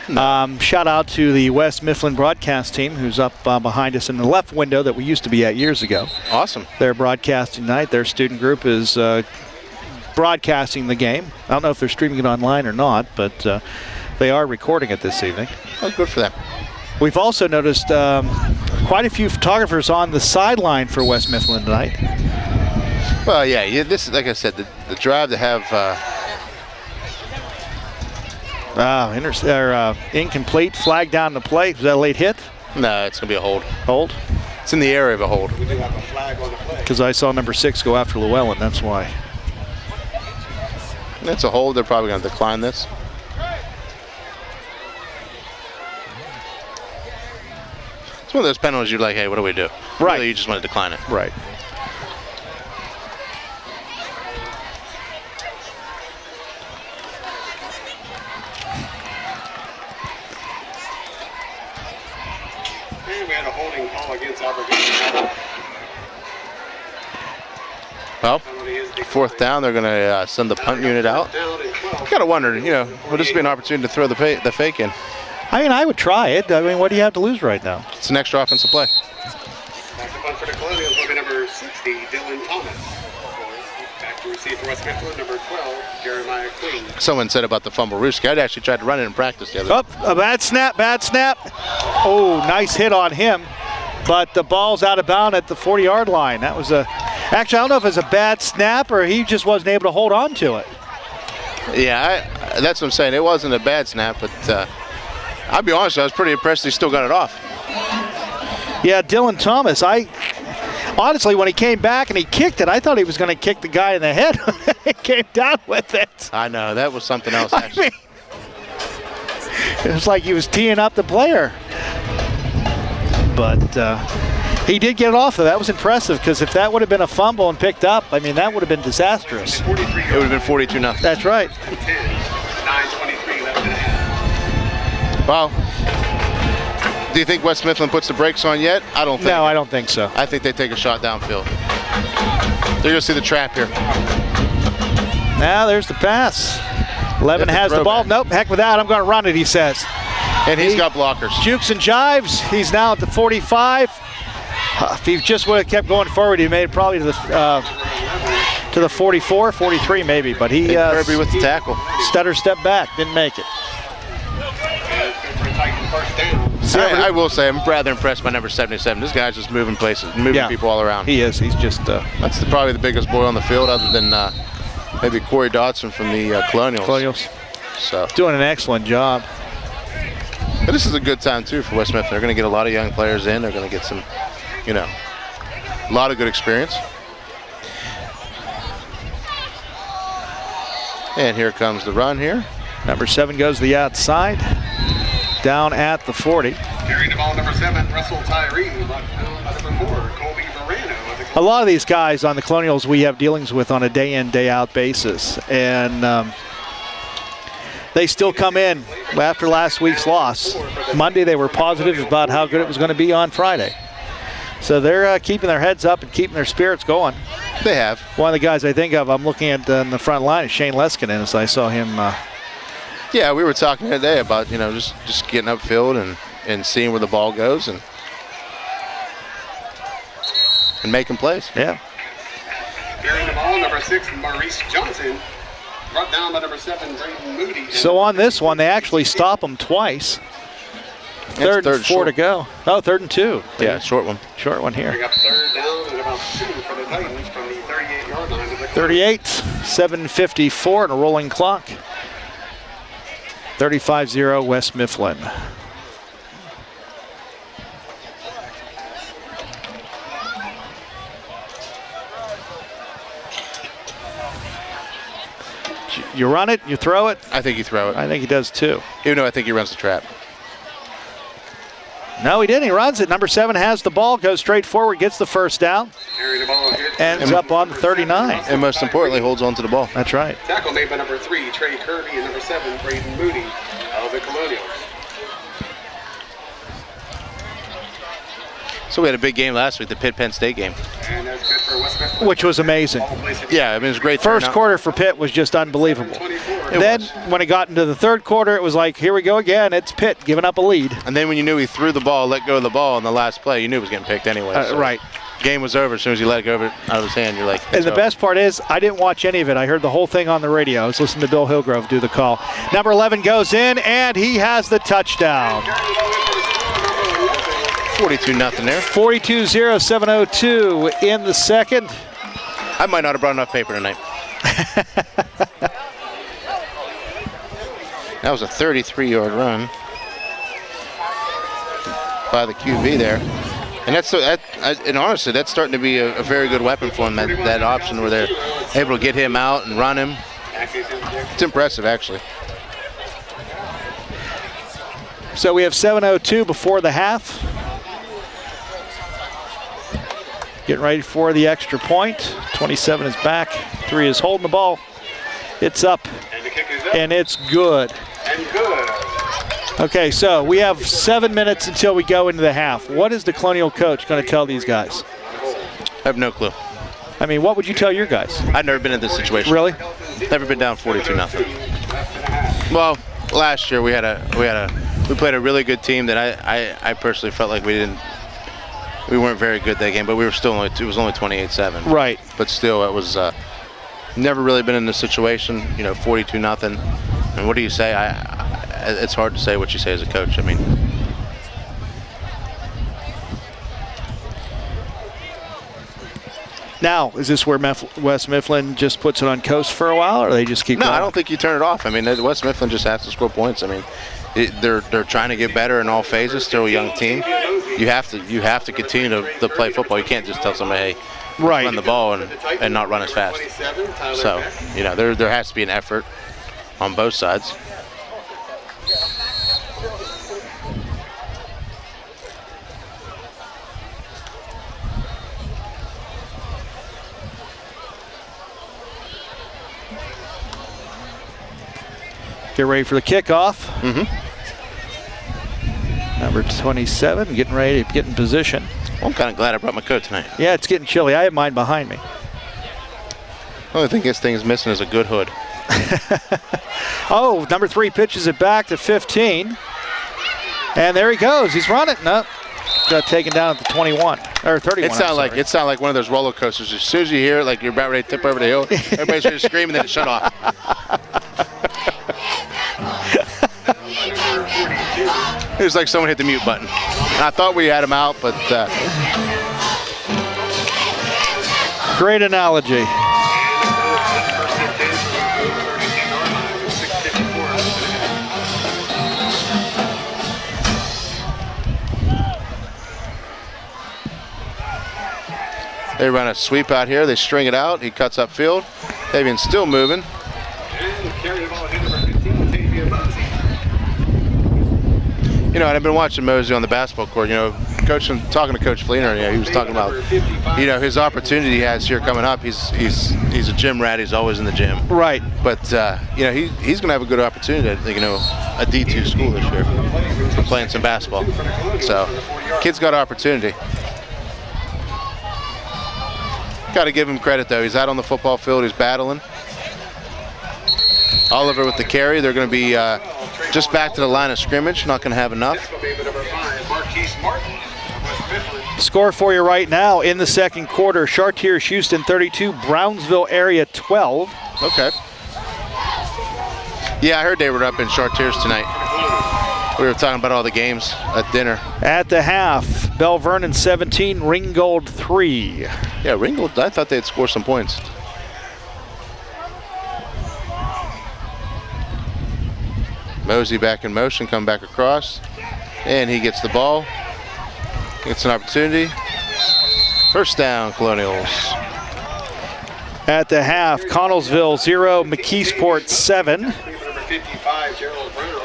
No. Shout out to the West Mifflin broadcast team, who's up behind us in the left window that we used to be at years ago. Awesome. They're broadcasting tonight. Their student group is broadcasting the game. I don't know if they're streaming it online or not, but they are recording it this evening. Oh, good for them. We've also noticed quite a few photographers on the sideline for West Mifflin tonight. Well, yeah, this is, like I said, the drive to have incomplete, flag down the plate. Was that a late hit? No, it's going to be a hold. Hold? It's in the area of a hold. We do have a flag on the play. Because I saw number 6 go after Llewellyn, that's why. It's a hold. They're probably going to decline this. It's one of those penalties you're like, hey, what do we do? Right. Really, you just want to decline it. Right. And we had a holding call against Albertine. Well, 4th down, they're going to send the punt unit out. Got to wonder, will this be an opportunity to throw the fake in? I mean, I would try it. I mean, what do you have to lose right now? It's an extra offensive play. Back to punt for the Colonials will be number 60, Dylan Thomas. Back to receive for West Mifflin, number 12, Jeremiah Queen. Someone said about the fumble. Rooski, I'd actually tried to run it in practice the other day. A bad snap. Oh, nice hit on him. But the ball's out of bounds at the 40-yard line. That was actually, I don't know if it was a bad snap or he just wasn't able to hold on to it. Yeah, that's what I'm saying. It wasn't a bad snap, but I'll be honest, I was pretty impressed he still got it off. Yeah, Dylan Thomas, honestly, when he came back and he kicked it, I thought he was going to kick the guy in the head. He came down with it. I know, that was something else, actually. I mean, it was like he was teeing up the player. But he did get it off, though. That was impressive, because if that would have been a fumble and picked up, I mean, that would have been disastrous. It would have been 42-0. That's right. 9:23 left in the half. Well, do you think West Mifflin puts the brakes on yet? I don't think. No, I don't think so. I think they take a shot downfield. They're going to see the trap here. Now there's the pass. Levin has the ball. Nope, heck with that. I'm going to run it, he says. And he's got blockers. Jukes and jives. He's now at the 45. If he just would have kept going forward, he made it probably to the 44, 43 maybe. But he Kirby with the tackle. Stutter step back, didn't make it. I will say I'm rather impressed by number 77. This guy's just moving places, moving people all around. He is. He's just. That's probably the biggest boy on the field, other than maybe Corey Dodson from the Colonials. Colonials. So doing an excellent job. But this is a good time, too, for West Mifflin. They're going to get a lot of young players in. They're going to get some, a lot of good experience. And here comes the run here. Number 7 goes to the outside, down at the 40. Carrying the ball, number 7, Russell Tyree. Number 4, Colby Verano. A lot of these guys on the Colonials we have dealings with on a day-in, day-out basis. And they still come in after last week's loss. Monday they were positive about how good it was going to be on Friday. So they're keeping their heads up and keeping their spirits going. They have. One of the guys I think of, I'm looking at in the front line, is Shane Leskinen, as I saw him. Yeah, we were talking today about, just getting upfield and seeing where the ball goes and making plays. Yeah. Carrying the ball, number 6, Maurice Johnson. Brought down by number 7, Braden Moody. So on this one, they actually stop him twice. Third and 4 to go. Oh, 3rd and 2. Yeah, short one. Short one here. Bring up 3rd down and about 2 for the Titans from the 38-yard line. 38, 7:54 and a rolling clock. 35-0 West Mifflin. You run it, you throw it? I think you throw it. I think he does too. Even though I think he runs the trap. No, he didn't. He runs it. Number 7 has the ball, goes straight forward, gets the first down, ends up on the 39. And most importantly, holds on to the ball. That's right. Tackle made by number 3, Trey Kirby, and number 7, Braden Moody of the Colonials. So we had a big game last week, the Pitt-Penn State game. And that's good for West Mifflin. Which was amazing. Yeah, it was great. First quarter for Pitt was just unbelievable. Then when it got into the third quarter, it was like, here we go again. It's Pitt giving up a lead. And then when you knew he threw the ball, let go of the ball in the last play, you knew it was getting picked anyway. So right. Game was over as soon as he let go of it out of his hand. You're like, and the best part is, I didn't watch any of it. I heard the whole thing on the radio. I was listening to Bill Hillgrove do the call. Number 11 goes in, and he has the touchdown. 42-0 there. 42-0, 7:02 in the second. I might not have brought enough paper tonight. That was a 33-yard run by the QB there. And honestly, that's starting to be a very good weapon for him, that option where they're able to get him out and run him. It's impressive, actually. So we have 7:02 before the half. Getting ready for the extra point. 27 is back. 3 is holding the ball. It's up, and it's good. Okay, so we have 7 minutes until we go into the half. What is the Colonial coach going to tell these guys? I have no clue. I mean, what would you tell your guys? I've never been in this situation. Really? Never been down 42-0. Well, last year we played a really good team that I personally felt like we weren't very good that game, but we were still it was only 28-7. Right. But still, it was never really been in this situation. 42-0. And what do you say? It's hard to say what you say as a coach. I mean, now is this where West Mifflin just puts it on coast for a while, or they just keep going? I don't think you turn it off. I mean, West Mifflin just has to score points. I mean, they're trying to get better in all phases. Still a young team. You have to continue to play football. You can't just tell somebody, hey, run the ball and not run as fast. So there has to be an effort on both sides. Get ready for the kickoff. Mm-hmm. Number 27 getting ready to get in position. Well, I'm kind of glad I brought my coat tonight. Yeah, it's getting chilly. I have mine behind me. The only thing this thing is missing is a good hood. Oh, number 3 pitches it back to 15. And there he goes. He's running. No. Got taken down at the 21 or 31. It sounded like one of those roller coasters. As soon as you hear it, like you're about ready to tip over the hill, everybody's just screaming, then it shut off. It was like someone hit the mute button. And I thought we had him out, but great analogy. They run a sweep out here. They string it out. He cuts upfield. Tavian's still moving. And carrying the ball at number 15, Tavian Mosey. You know, and I've been watching Mosey on the basketball court. You know, talking to Coach Fleener. You know, he was talking about, you know, his opportunity he has here coming up. He's a gym rat. He's always in the gym. Right. But you know, he's going to have a good opportunity at, you know, a D2 school this year, playing some basketball. So, kid's got opportunity. Got to give him credit though. He's out on the football field. He's battling. Oliver with the carry. They're going to be just back to the line of scrimmage. Not going to have enough. Score for you right now in the second quarter. Chartiers Houston 32, Brownsville area 12. Okay. Yeah, I heard they were up in Chartiers tonight. We were talking about all the games at dinner. At the half, Bell Vernon 17, Ringgold 3. Yeah, Ringgold, I thought they'd score some points. Mosey back in motion, come back across, and he gets the ball. Gets an opportunity. First down, Colonials. At the half, Connellsville 0, McKeesport 7. Number 55, Gerald Brown.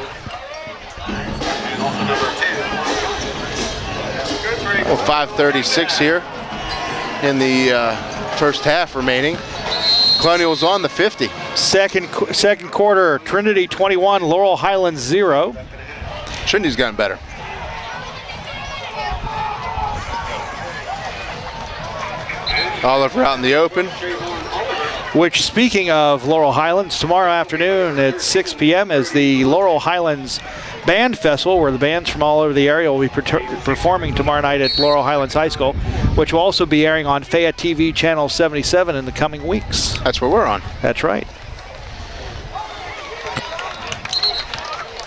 And also number 10, Well, 5:36 here in the first half remaining. Colonials on the 50. Second quarter, Trinity 21, Laurel Highlands 0. Trinity's gotten better. Oliver out in the open. Which, speaking of Laurel Highlands, tomorrow afternoon at 6 p.m. is the Laurel Highlands Band Festival, where the bands from all over the area will be performing tomorrow night at Laurel Highlands High School, which will also be airing on Fayette TV Channel 77 in the coming weeks. That's where we're on. That's right.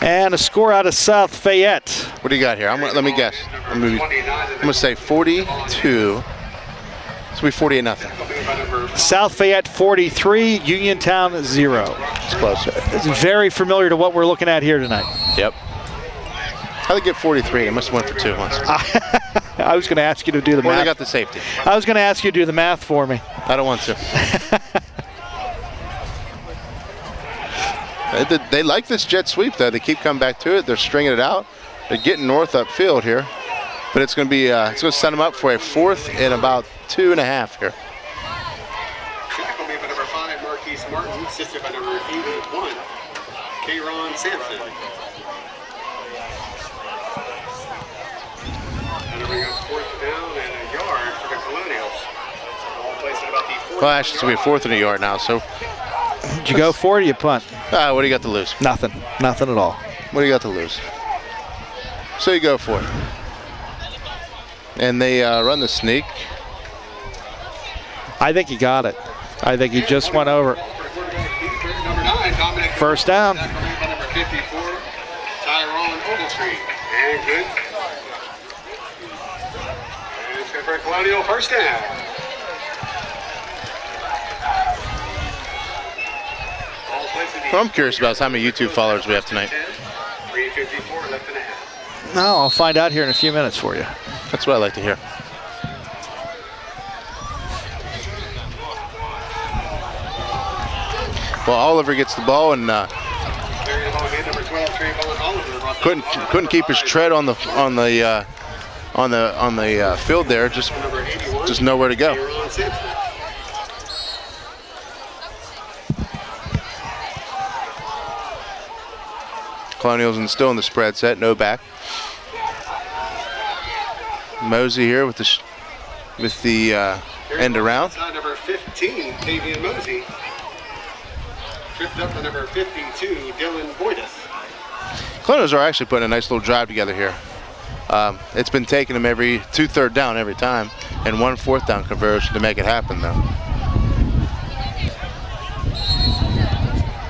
And a score out of South Fayette. What do you got here? Let me guess. I'm going to say 42. It's going to be 48-0. South Fayette 43, Uniontown 0. It's close. It's very familiar to what we're looking at here tonight. Yep. How'd they get 43? They must have went for 2 once. I was going to ask you to do the math. Well, they got the safety. I was going to ask you to do the math for me. I don't want to. They like this jet sweep, though. They keep coming back to it. They're stringing it out. They're getting north upfield here. But it's going to be, it's going to set them up for a fourth and about 2.5 here. Tackle made by number 5, Marquise Martin, assisted by number 81, Kayron Sampson. And then we got fourth down and a yard for the Colonials. All placed at about the 4. Well, actually, it's going to be a fourth and a yard now. So, Did you go for it or you punt? what do you got to lose? Nothing. Nothing at all. What do you got to lose? So you go for it. And they run the sneak. I think he got it. I think he just went over. Number 9, Dominic. First down. Tackle made by number 54, Tyrone Ogletree. And good. And it's good for a Colonial first down. All placed at the What I'm curious about is how many YouTube followers we have tonight. 3:54 left and a half. No, I'll find out here in a few minutes for you. That's what I like to hear. Well, Oliver gets the ball and couldn't keep his tread on the field there. Just nowhere to go. Colonials and still in the spread set, no back. Mosey here with the end around. Number 15, Tavian Mosey. Tripped up to number 52, Dylan Boydus. Colonials are actually putting a nice little drive together here. It's been taking them every 2 third down every time and 1 4th down conversion to make it happen though.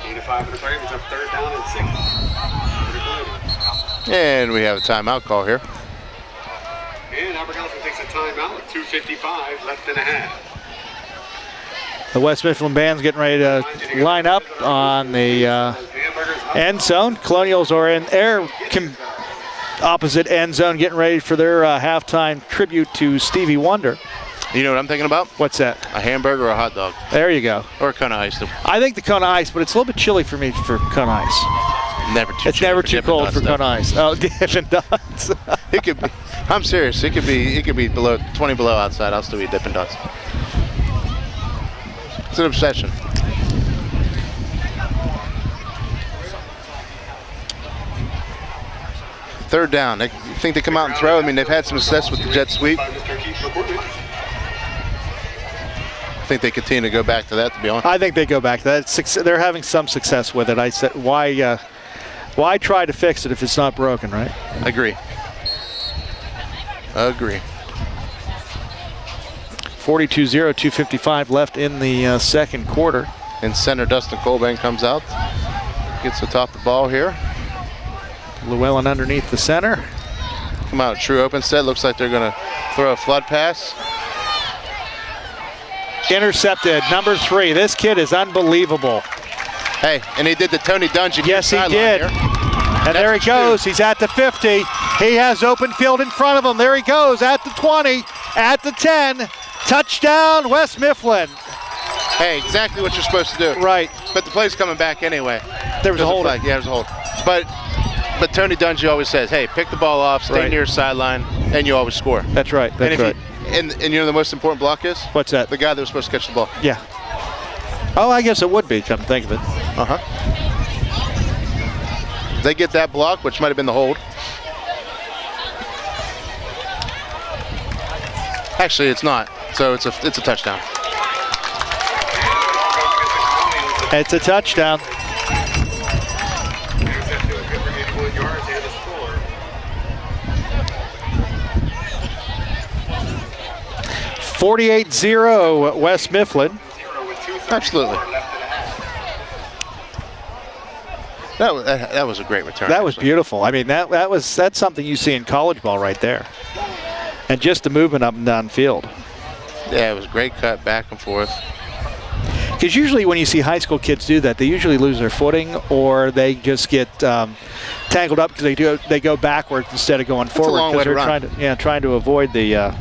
8-5 in the frame, it's up 3rd down and 6. And we have a timeout call here. And Abergausser takes a timeout with 2:55 left and a half. The West Mifflin band's getting ready to line up on the end zone. Colonials are in their opposite end zone getting ready for their halftime tribute to Stevie Wonder. You know what I'm thinking about? What's that? A hamburger or a hot dog. There you go. Or a Kona Ice. I think the Kona Ice, but it's a little bit chilly for me for Kona Ice. Never too It's never too cold for Kona Kona Ice. Oh, Dippin' Dots. It could be. I'm serious. It could be below 20 below outside. I'll still eat Dippin' Dots. It's an obsession. Third down. You think they come out and throw? I mean, they've had some success with the jet sweep. I think they continue to go back to that, to be honest. I think they go back to that. They're having some success with it. I said, why try to fix it if it's not broken, right? Agree. 42-0, 2:55 left in the second quarter. In center, Dustin Colbain comes out. Gets the top of the ball here. Llewellyn underneath the center. Come out true open set. Looks like they're going to throw a flood pass. Intercepted, number 3. This kid is unbelievable. Hey, and he did the Tony Dungy. Yes, he did. Here. And there he goes. He's at the 50. He has open field in front of him. There he goes at the 20, at the 10. Touchdown, West Mifflin. Hey, exactly what you're supposed to do. Right. But the play's coming back anyway. There was a hold. Yeah, there was a hold. But Tony Dungy always says, hey, pick the ball off, stay near your sideline, and you always score. That's right. That's right. And you know the most important block is? What's that? The guy that was supposed to catch the ball. Yeah. Oh, I guess it would be, come to think of it. Uh-huh. They get that block, which might have been the hold. Actually, it's not. So it's a touchdown. It's a touchdown. 48-0 West Mifflin. Absolutely. That was a great return. That was beautiful. I mean, that's something you see in college ball right there. And just the movement up and down field. Yeah, it was a great cut back and forth. Because usually when you see high school kids do that, they usually lose their footing or they just get tangled up because they go backwards instead of going forward. A long way to run. Trying to avoid the.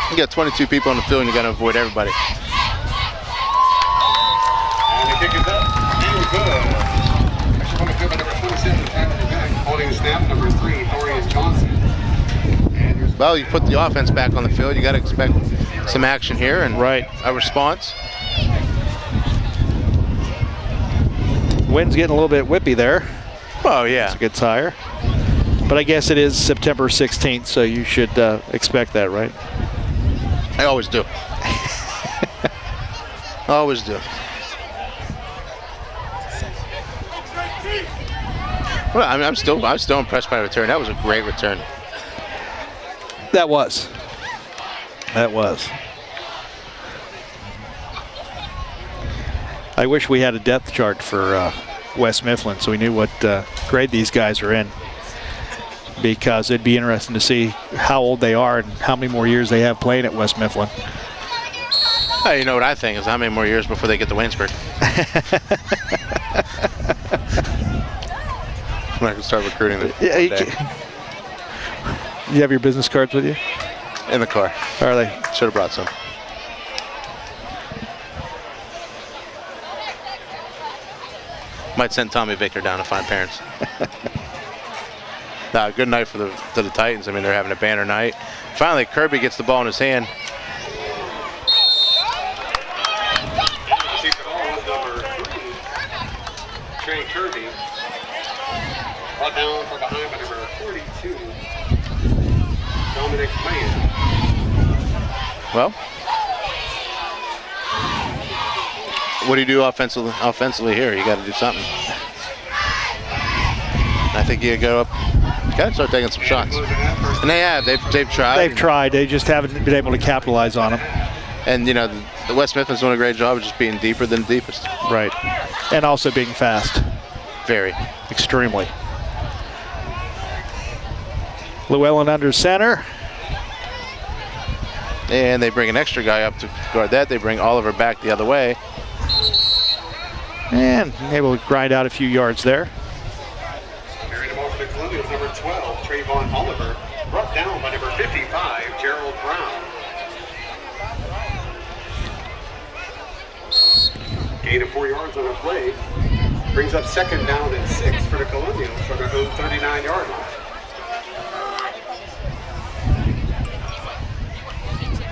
You got 22 people on the field and you got to avoid everybody. And the kick is up. And good. Extra point good by number 27, Tyler Beck. Holding snap, number 3, Dorian Johnson. Well, you put the offense back on the field. You got to expect some action here and a response. Wind's getting a little bit whippy there. Oh, yeah. That's a good tire. But I guess it is September 16th, so you should expect that, right? I always do. Always do. Well, I mean, I'm still impressed by the return. That was a great return. That was. I wish we had a depth chart for West Mifflin so we knew what grade these guys are in, because it'd be interesting to see how old they are and how many more years they have playing at West Mifflin. Oh, you know what I think is how many more years before they get to Waynesburg. I'm not going to start recruiting them. Yeah, you have your business cards with you? In the car. Are they? Should have brought some. Might send Tommy Victor down to find parents. Nah, good night to the Titans. I mean, they're having a banner night. Finally, Kirby gets the ball in his hand. Trey Kirby. Brought down from behind by number 42, Dominic Mann. Well, what do you do offensively here? You got to do something. I think you go up. Got to start taking some shots. And they have. They've tried. They've tried. They just haven't been able to capitalize on them. And, you know, the West Mifflin's doing a great job of just being deeper than the deepest. Right. And also being fast. Very. Extremely. Llewellyn under center. And they bring an extra guy up to guard that. They bring Oliver back the other way. And able to grind out a few yards there. Carrying the ball for the Colonials, number 12, Trayvon Oliver. Brought down by number 55, Gerald Brown. Gain of 4 yards on a play. Brings up 2nd down and 6 for the Colonials from their own 39-yard line.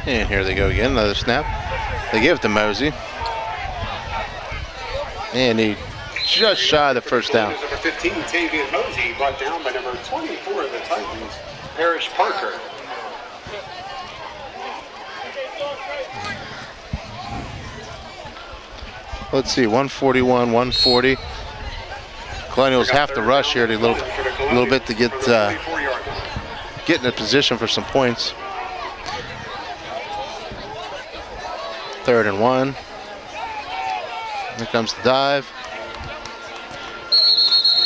And here they go again, another snap. They give it to Mosey. And he just shy of the first down. Number 15, Tavian Mosey, brought down by number 24 of the Titans, Parrish Parker. Let's see, 141, 140. Colonials have to rush here a little bit to get in a position for some points. 3rd and 1. Here comes the dive.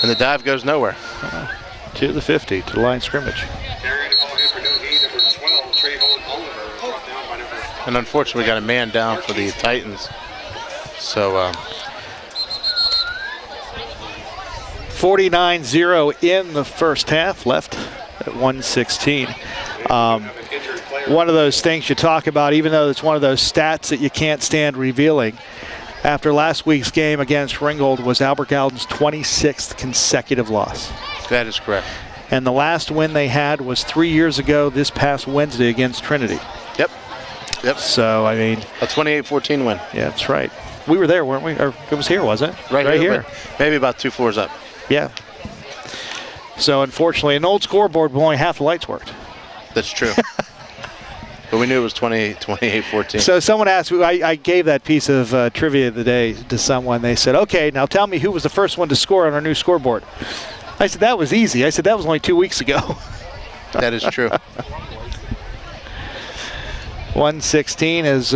And the dive goes nowhere. To the 50, to the line of scrimmage. And unfortunately, we got a man down for the Titans. So 49-0 in the first half, left at 1:16. One of those things you talk about, even though it's one of those stats that you can't stand revealing, after last week's game against Ringgold was Albert Gallatin's 26th consecutive loss. that is correct. And the last win they had was 3 years ago this past Wednesday against Trinity. Yep. So, I mean, A 28-14 win. yeah, that's right. We were there, weren't we? Or it was here, wasn't it? Right here. but maybe about 2 floors up. Yeah. So, unfortunately, an old scoreboard, but only half the lights worked. That's true. But we knew it was 28-14. So someone asked, I gave that piece of trivia of the day to someone. They said, okay, now tell me who was the first one to score on our new scoreboard. I said, that was easy. I said, that was only 2 weeks ago. That is true. 1:16 as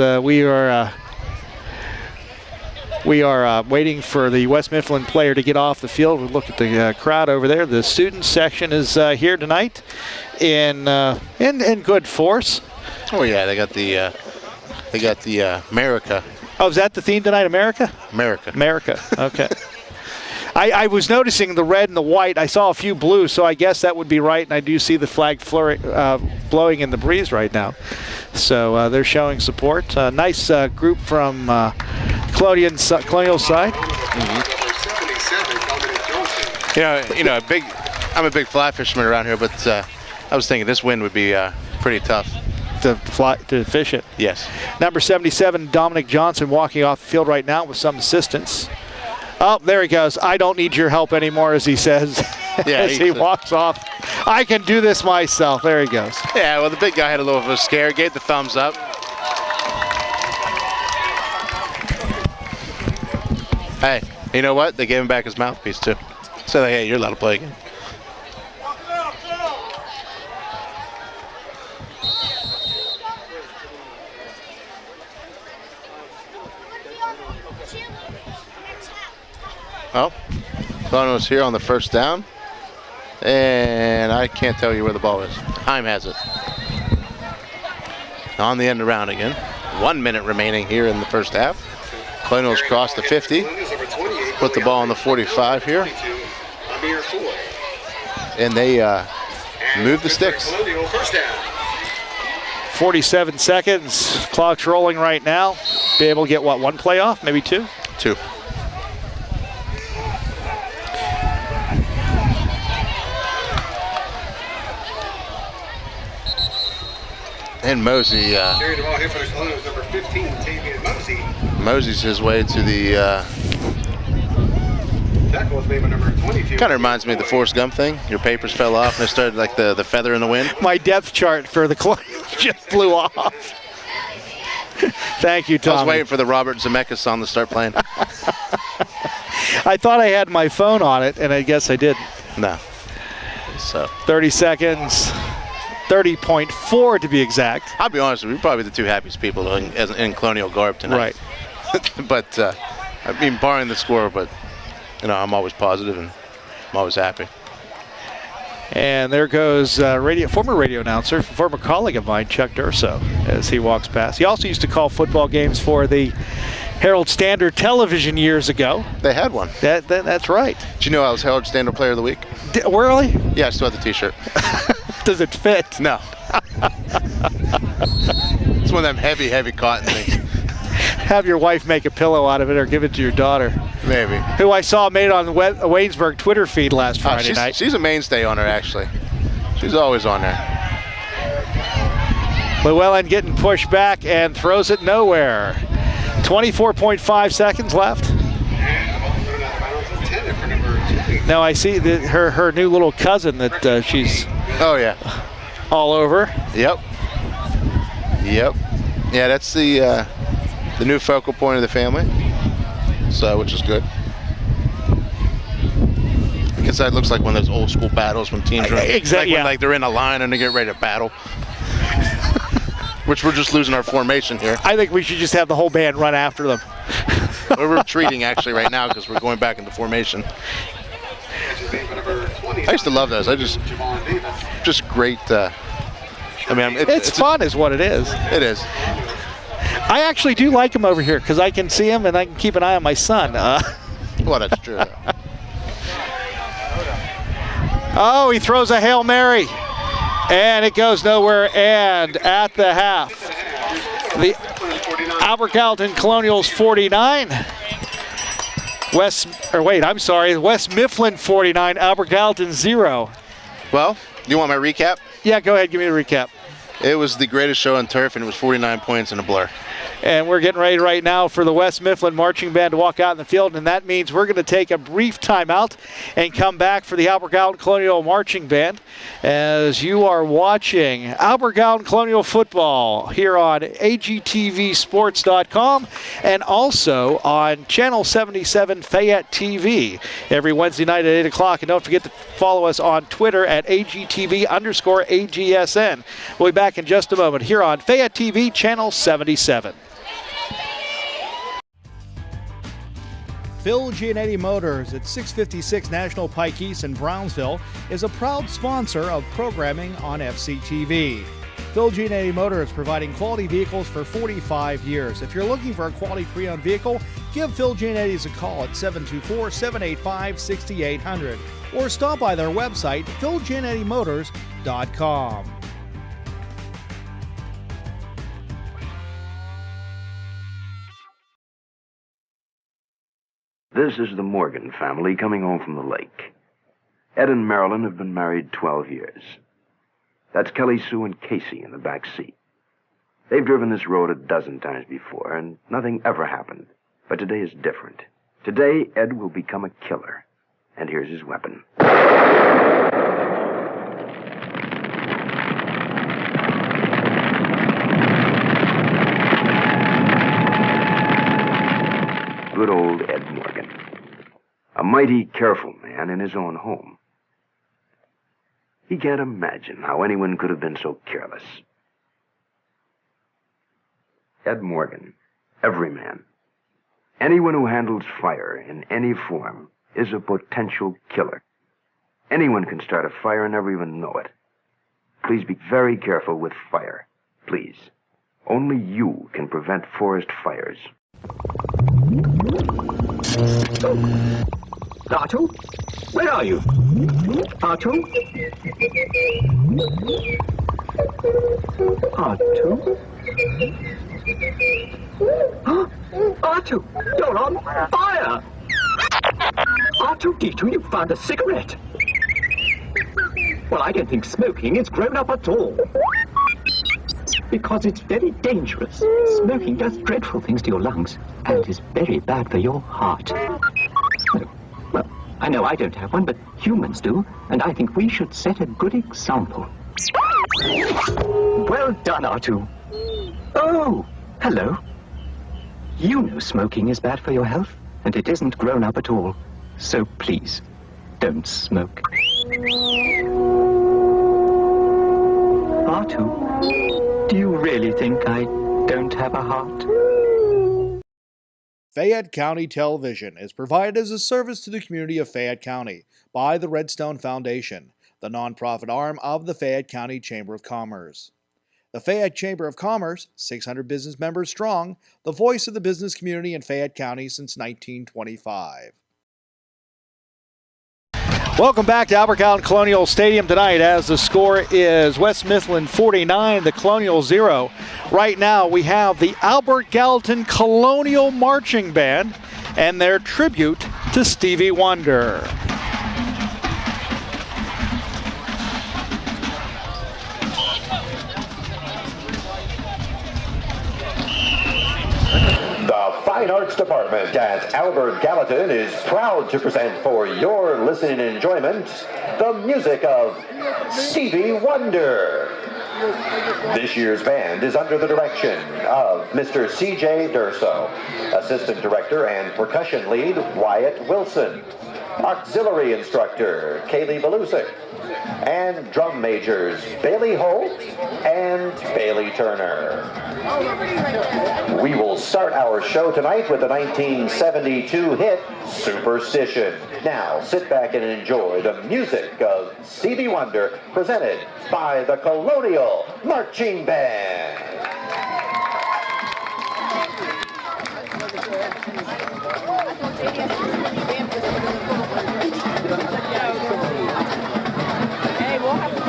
we are waiting for the West Mifflin player to get off the field. We look at the crowd over there. The student section is here tonight in good force. Oh yeah, they got the America. Oh, is that the theme tonight, America? America, okay. I was noticing the red and the white. I saw a few blues, so I guess that would be right, and I do see the flag blowing in the breeze right now. So they're showing support. Nice group from Colonials side. Mm-hmm. I'm a big fly fisherman around here, but I was thinking this wind would be pretty tough. To fish it. Yes. Number 77, Dominic Johnson, walking off the field right now with some assistance. Oh, there he goes. I don't need your help anymore, as he says. Yeah, as he walks off. I can do this myself. There he goes. Yeah, well, the big guy had a little of a scare, gave the thumbs up. Hey, you know what? They gave him back his mouthpiece, too. So, hey, you're allowed to play again. Well, Colonials here on the first down. And I can't tell you where the ball is. Time has it. On the end around again. 1 minute remaining here in the first half. Colonials cross the 50. Put the ball on the 45 here. And they move the sticks. 47 seconds. Clock's rolling right now. Be able to get, what, one play off? Maybe two? Two. And Mosey. Mosey's his way to the. Kind of reminds me of the Forrest Gump thing. Your papers fell off and it started like the feather in the wind. My depth chart for the Colonials just blew off. Thank you, Tom. I was waiting for the Robert Zemeckis song to start playing. I thought I had my phone on it, and I guess I didn't. No. So 30 seconds. 30.4 to be exact. I'll be honest with you, we're probably the two happiest people in Colonial garb tonight. Right. But, I mean, barring the score, but, you know, I'm always positive and I'm always happy. And there goes former radio announcer, former colleague of mine, Chuck Durso, as he walks past. He also used to call football games for the Herald Standard Television years ago. They had one. That's right. Did you know I was Herald Standard Player of the Week? Really? Yeah, I still have the T-shirt. Does it fit? No. It's one of them heavy cotton things. Have your wife make a pillow out of it or give it to your daughter. Maybe. Who I saw made on the Waynesburg Twitter feed last Friday night. She's a mainstay on her, actually. She's always on there. Llewellyn getting pushed back and throws it nowhere. 24.5 seconds left. Now I see that her new little cousin that she's oh yeah all over. Yep. Yeah, that's the new focal point of the family. So, which is good. I guess that looks like one of those old school battles when teams are exactly like they're in a line and they get ready to battle. Which we're just losing our formation here. I think we should just have the whole band run after them. We're retreating actually right now because we're going back into formation. I used to love those. Just great. I mean, it's fun, is what it is. It is. I actually do like them over here because I can see them and I can keep an eye on my son. Well, that's true. Oh, he throws a Hail Mary. And it goes nowhere, and at the half, the Albert Gallatin Colonials 49, West Mifflin 49, Albert Gallatin 0. Well, you want my recap? Yeah, go ahead, give me a recap. It was the greatest show on turf, and it was 49 points in a blur. And we're getting ready right now for the West Mifflin Marching Band to walk out in the field, and that means we're going to take a brief timeout and come back for the Albert Gallatin Colonial Marching Band as you are watching Albert Gallatin Colonial football here on agtvsports.com and also on Channel 77 Fayette TV every Wednesday night at 8 o'clock. And don't forget to follow us on Twitter at AGTV_AGSN. We'll be back in just a moment here on Fayette TV, Channel 77. Phil Giannetti Motors at 656 National Pike East in Brownsville is a proud sponsor of programming on FCTV. Phil Giannetti Motors providing quality vehicles for 45 years. If you're looking for a quality pre-owned vehicle, give Phil Giannetti's a call at 724-785-6800 or stop by their website, philgiannettymotors.com. This is the Morgan family coming home from the lake. Ed and Marilyn have been married 12 years. That's Kelly Sue and Casey in the back seat. They've driven this road a dozen times before, and nothing ever happened. But today is different. Today, Ed will become a killer. And here's his weapon. Good old Ed Morgan. A mighty careful man in his own home. He can't imagine how anyone could have been so careless. Ed Morgan, every man. Anyone who handles fire in any form is a potential killer. Anyone can start a fire and never even know it. Please be very careful with fire. Please. Only you can prevent forest fires. Artu? Where are you? Artu? Artu? Huh? Artu, you're on fire! R2-D2, you found a cigarette. Well, I don't think smoking is grown up at all. Because it's very dangerous. Smoking does dreadful things to your lungs and is very bad for your heart. Well, I know I don't have one, but humans do, and I think we should set a good example. Well done, R2. Oh, hello. You know smoking is bad for your health, and it isn't grown up at all. So please, don't smoke. R2, do you really think I don't have a heart? Fayette County Television is provided as a service to the community of Fayette County by the Redstone Foundation, the nonprofit arm of the Fayette County Chamber of Commerce. The Fayette Chamber of Commerce, 600 business members strong, the voice of the business community in Fayette County since 1925. Welcome back to Albert Gallatin Colonial Stadium tonight as the score is West Mifflin 49, the Colonials 0. Right now we have the Albert Gallatin Colonial Marching Band and their tribute to Stevie Wonder. The Fine Arts Department at Albert Gallatin is proud to present for your listening enjoyment the music of Stevie Wonder. This year's band is under the direction of Mr. C.J. Durso, Assistant Director and Percussion Lead Wyatt Wilson, Auxiliary Instructor Kaylee Belusic, and Drum Majors Bailey Holt and Bailey Turner. We will start our show tonight with the 1972 hit Superstition. Now sit back and enjoy the music of Stevie Wonder presented by the Colonial Marching Band. Hey, we'll have to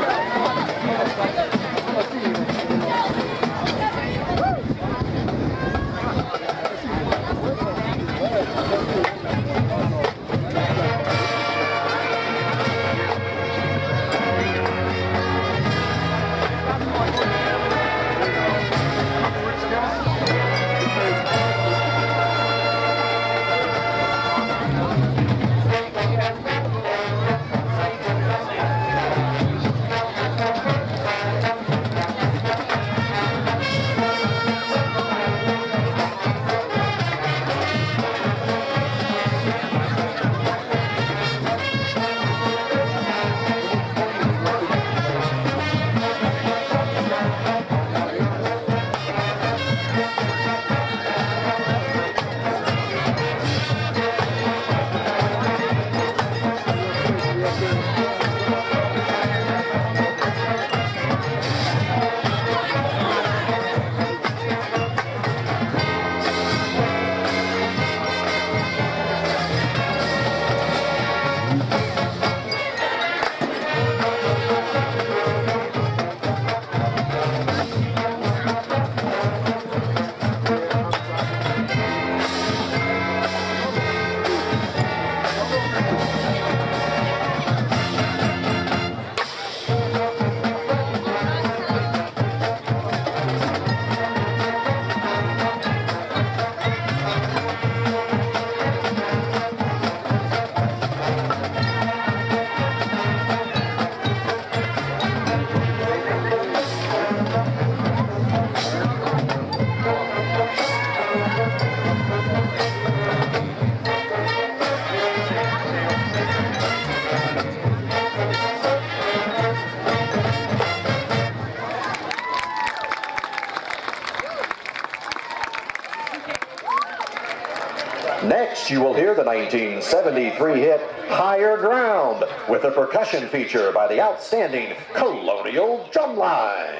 Next, you will hear the 1973 hit Higher Ground with a percussion feature by the outstanding Colonial Drumline.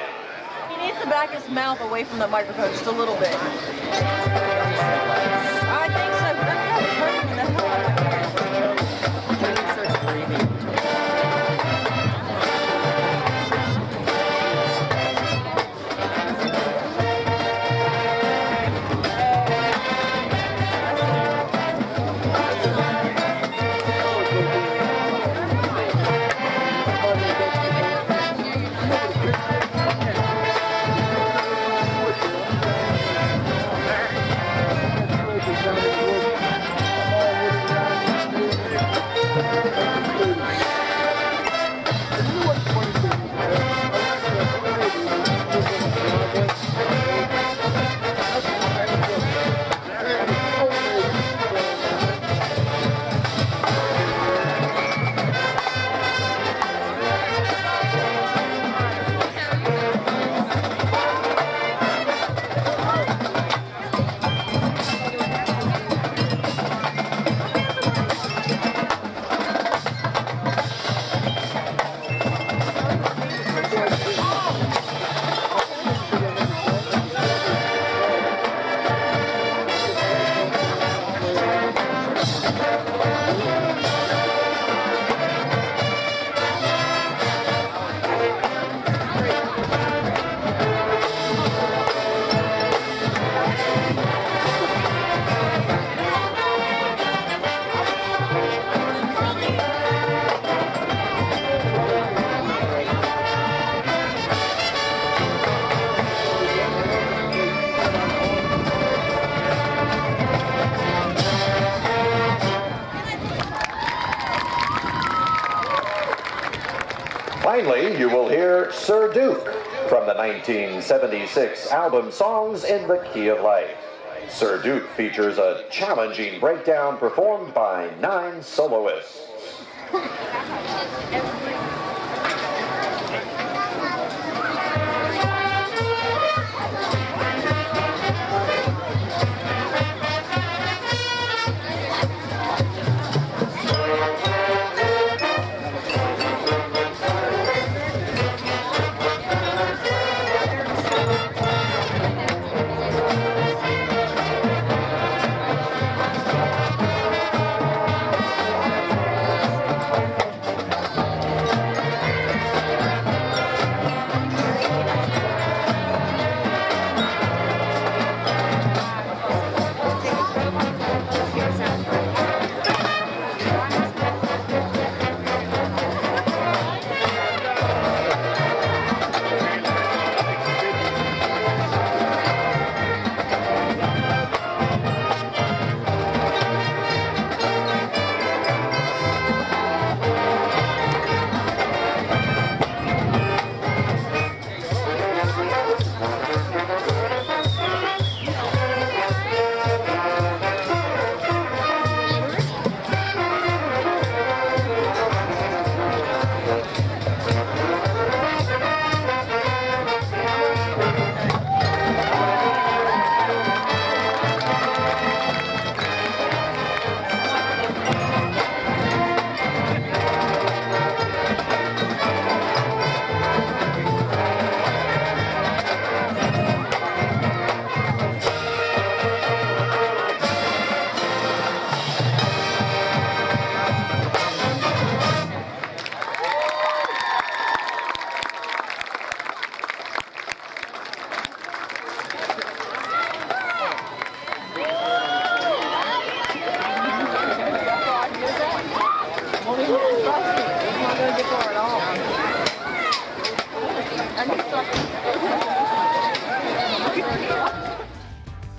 He needs to back his mouth away from the microphone just a little bit. I think so. That was hurting me the hell out of my ears. Finally, you will hear Sir Duke from the 1976 album Songs in the Key of Life. Sir Duke features a challenging breakdown performed by 9 soloists.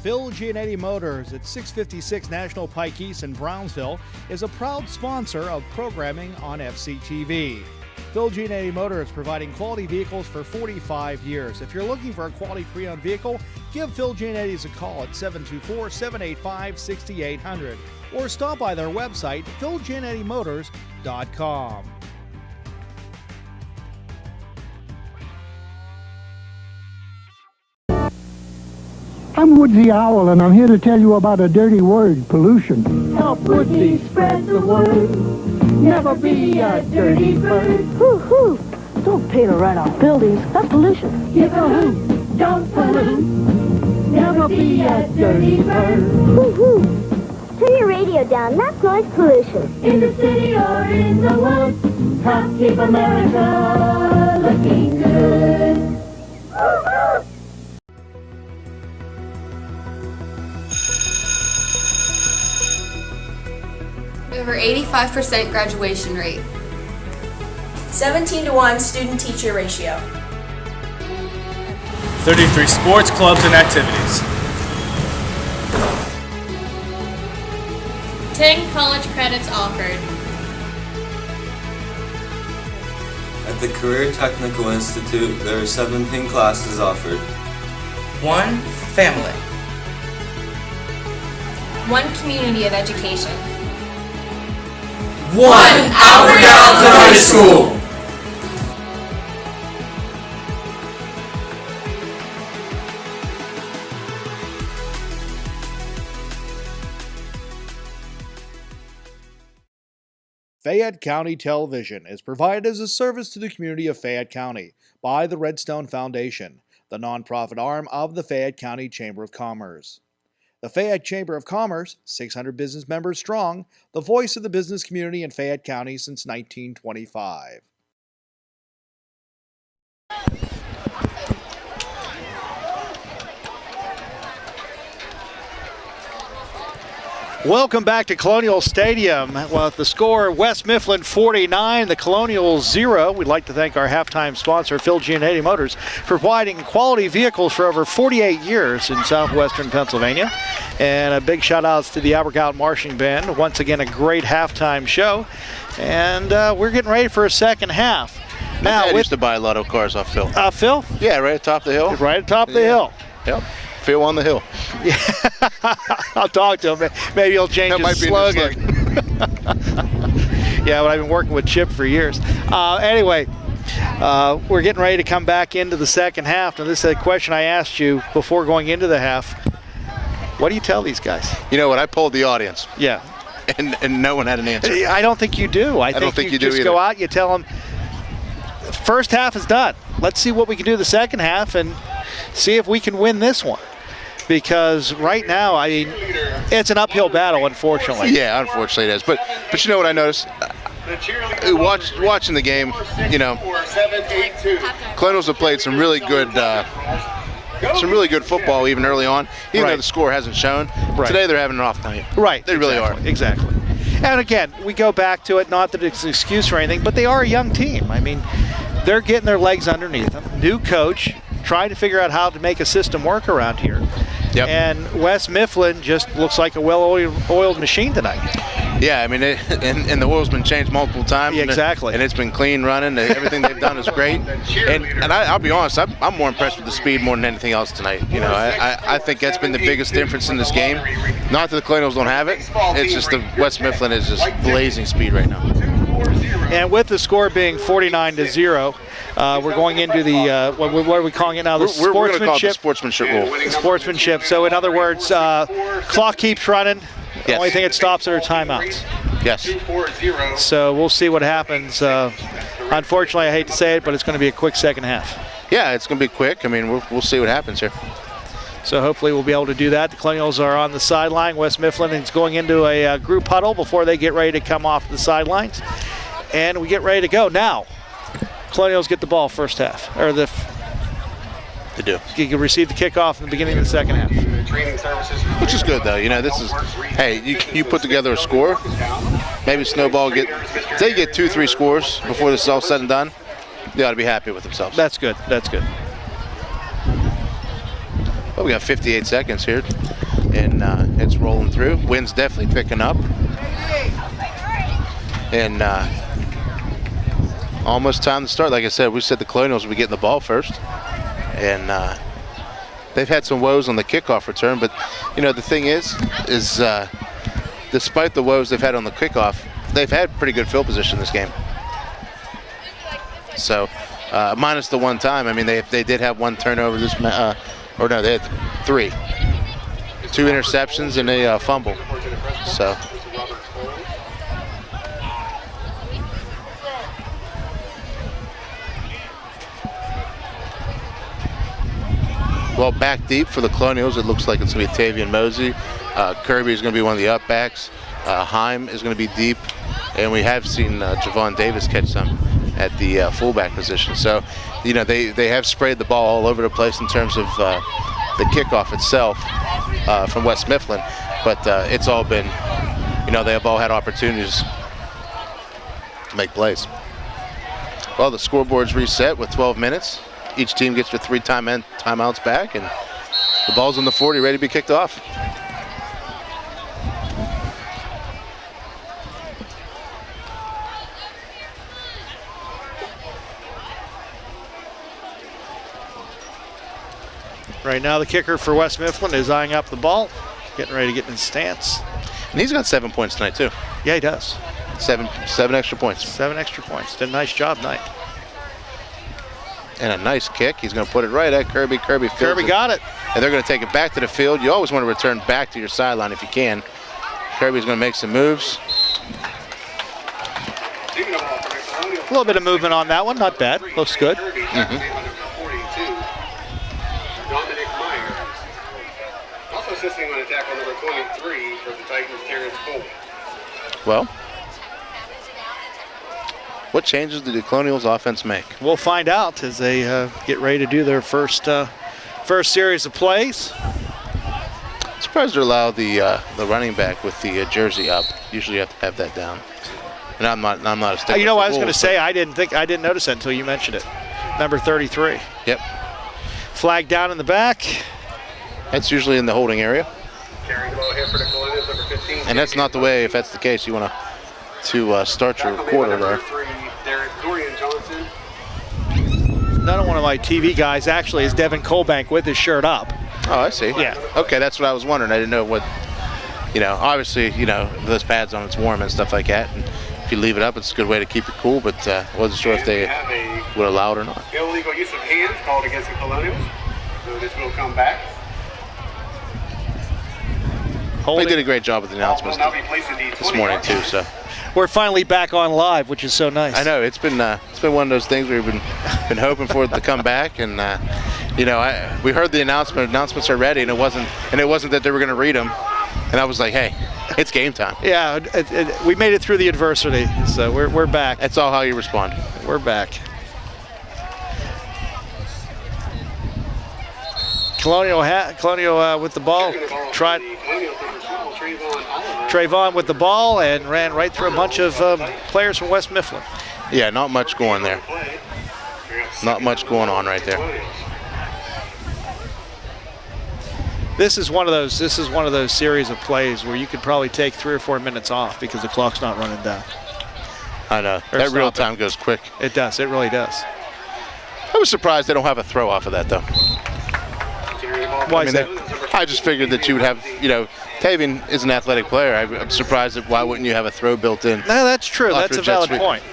Phil Giannetti Motors at 656 National Pike East in Brownsville is a proud sponsor of programming on FCTV. Phil Giannetti Motors providing quality vehicles for 45 years. If you're looking for a quality pre-owned vehicle, give Phil Giannetti's a call at 724-785-6800 or stop by their website, philgiannettimotors.com. I'm Woodsy Owl, and I'm here to tell you about a dirty word, pollution. Help Woodsy spread the word. Never be a dirty bird. Hoo-hoo. Don't paint or write on buildings. That's pollution. Give a hoot. Don't pollute. Never be a dirty bird. Hoo-hoo. Turn your radio down. That's noise pollution. In the city or in the woods, help keep America looking good. Over 85% graduation rate. 17-to-1 student-teacher ratio. 33 sports clubs and activities. 10 college credits offered. At the Career Technical Institute, there are 17 classes offered. 1 family. 1 community of education. 1 Albert Gallatin High School. Fayette County Television is provided as a service to the community of Fayette County by the Redstone Foundation, the nonprofit arm of the Fayette County Chamber of Commerce. The Fayette Chamber of Commerce, 600 business members strong, the voice of the business community in Fayette County since 1925. Welcome back to Colonial Stadium. Well, the score, West Mifflin 49, the Colonials 0. We'd like to thank our halftime sponsor, Phil Giannetti Motors, for providing quality vehicles for over 48 years in southwestern Pennsylvania. And a big shout outs to the Albert Gallatin Marching Band. Once again, a great halftime show. And we're getting ready for a second half. Now, I used to buy a lot of cars off Phil. Phil? Yeah, right atop the hill. Right atop the hill. Yep. Phil on the hill. I'll talk to him. Maybe he'll change his slogan. Yeah, but I've been working with Chip for years. Anyway, we're getting ready to come back into the second half. Now, this is a question I asked you before going into the half. What do you tell these guys? You know what? I polled the audience. Yeah. And no one had an answer. I don't think you do. I don't think you do just either. Go out, you tell them, first half is done. Let's see what we can do the second half and see if we can win this one. Because right now, I mean, it's an uphill battle, unfortunately. Yeah, unfortunately it is. But you know what I noticed? Watching the game, you know, Colonials have played some really good football even early on, even though the score hasn't shown. Right. Today they're having an off night. Right. They really are. Exactly. And again, we go back to it, not that it's an excuse or anything, but they are a young team. I mean, they're getting their legs underneath them. New coach, trying to figure out how to make a system work around here. Yep. And West Mifflin just looks like a well-oiled machine tonight. Yeah, I mean, and the oil's been changed multiple times. Yeah, exactly. And it's been clean running. Everything they've done is great. And I'll be honest, I'm more impressed with the speed more than anything else tonight. You know, I think that's been the biggest difference in this game. Not that the Colonials don't have it. It's just the West Mifflin is just blazing speed right now. And with the score being 49-0, we're going into the, what are we calling it now? The We're going to call it the sportsmanship rule. Sportsmanship. So in other words, clock keeps running. The only thing it stops are timeouts. Yes. So we'll see what happens. Unfortunately, I hate to say it, but it's going to be a quick second half. Yeah, it's going to be quick. I mean, we'll see what happens here. So hopefully we'll be able to do that. The Colonials are on the sideline. West Mifflin is going into a group huddle before they get ready to come off the sidelines. And we get ready to go. Now, Colonials get the ball first half. Or they do. You can receive the kickoff in the beginning of the second half. Which is good, though. You know, this is, hey, you put together a score. Maybe Snowball if they get 2-3 scores before this is all said and done, they ought to be happy with themselves. That's good. That's good. Well, we got 58 seconds here, and it's rolling through. Wind's definitely picking up. And almost time to start. Like I said, we said the Colonials would be getting the ball first. And they've had some woes on the kickoff return, but you know the thing is despite the woes they've had on the kickoff, they've had pretty good field position this game. So minus the one time, I mean they did have one turnover this, or no, they had 3, 2 interceptions and a fumble. So. Well, back deep for the Colonials, it looks like it's going to be Tavian Mosey. Kirby is going to be one of the up backs. Heim is going to be deep. And we have seen Javon Davis catch some at the fullback position. So, you know, they have sprayed the ball all over the place in terms of the kickoff itself from West Mifflin. But it's all been, you know, they have all had opportunities to make plays. Well, the scoreboard's reset with 12 minutes. Each team gets their 3 timeouts back, and the ball's on the 40, ready to be kicked off. Right now, the kicker for West Mifflin is eyeing up the ball, getting ready to get in his stance. And he's got 7 points tonight, too. Yeah, he does. 7 extra points. 7 extra points. Did a nice job tonight. And a nice kick. He's going to put it right at Kirby. Kirby got it. And they're going to take it back to the field. You always want to return back to your sideline if you can. Kirby's going to make some moves. A little bit of movement on that one. Not bad. Looks good. Also assisting on attack on number 23 for the Titans, Terrence Cole. Well, what changes did the Colonials offense make? We'll find out as they get ready to do their first series of plays. I'm surprised they allow the running back with the jersey up. Usually you have to have that down. And I'm not a stickler. You know what I was going to say? I didn't notice that until you mentioned it. Number 33. Yep. Flag down in the back. That's usually in the holding area. Carrying the ball here for the Colonials, number 15. And that's not the way, if that's the case, you want to start your quarter there. Dorian Johnson. none of one of my TV guys actually is Devin Colbank with his shirt up. Oh, I see. Yeah. Okay, that's what I was wondering. I didn't know what, obviously, with those pads on, it's warm and stuff like that. And if you leave it up, it's a good way to keep it cool, but wasn't sure if they would allow it or not. Illegal use of hands called against the Colonials. So this will come back. They did a great job with the announcements this morning too. So we're finally back on live, which is so nice. I know it's been one of those things we've been hoping for it to come back, and we heard the announcement. Announcements are ready, and it wasn't that they were going to read them, and I was like, hey, it's game time. Yeah, we made it through the adversity, so we're back. That's all how you respond. We're back. Colonial with the ball. Tried. Trayvon with the ball and ran right through a bunch of players from West Mifflin. Yeah, not much going there. Not much going on right there. This is one of those series of plays where you could probably take 3 or 4 minutes off because the clock's not running down. I know. That real time goes quick. It does. It really does. I was surprised they don't have a throw off of that though. Why is that? I just figured that you would have, Tavian is an athletic player. I'm surprised that why wouldn't you have a throw built in? No, that's true. That's a valid point.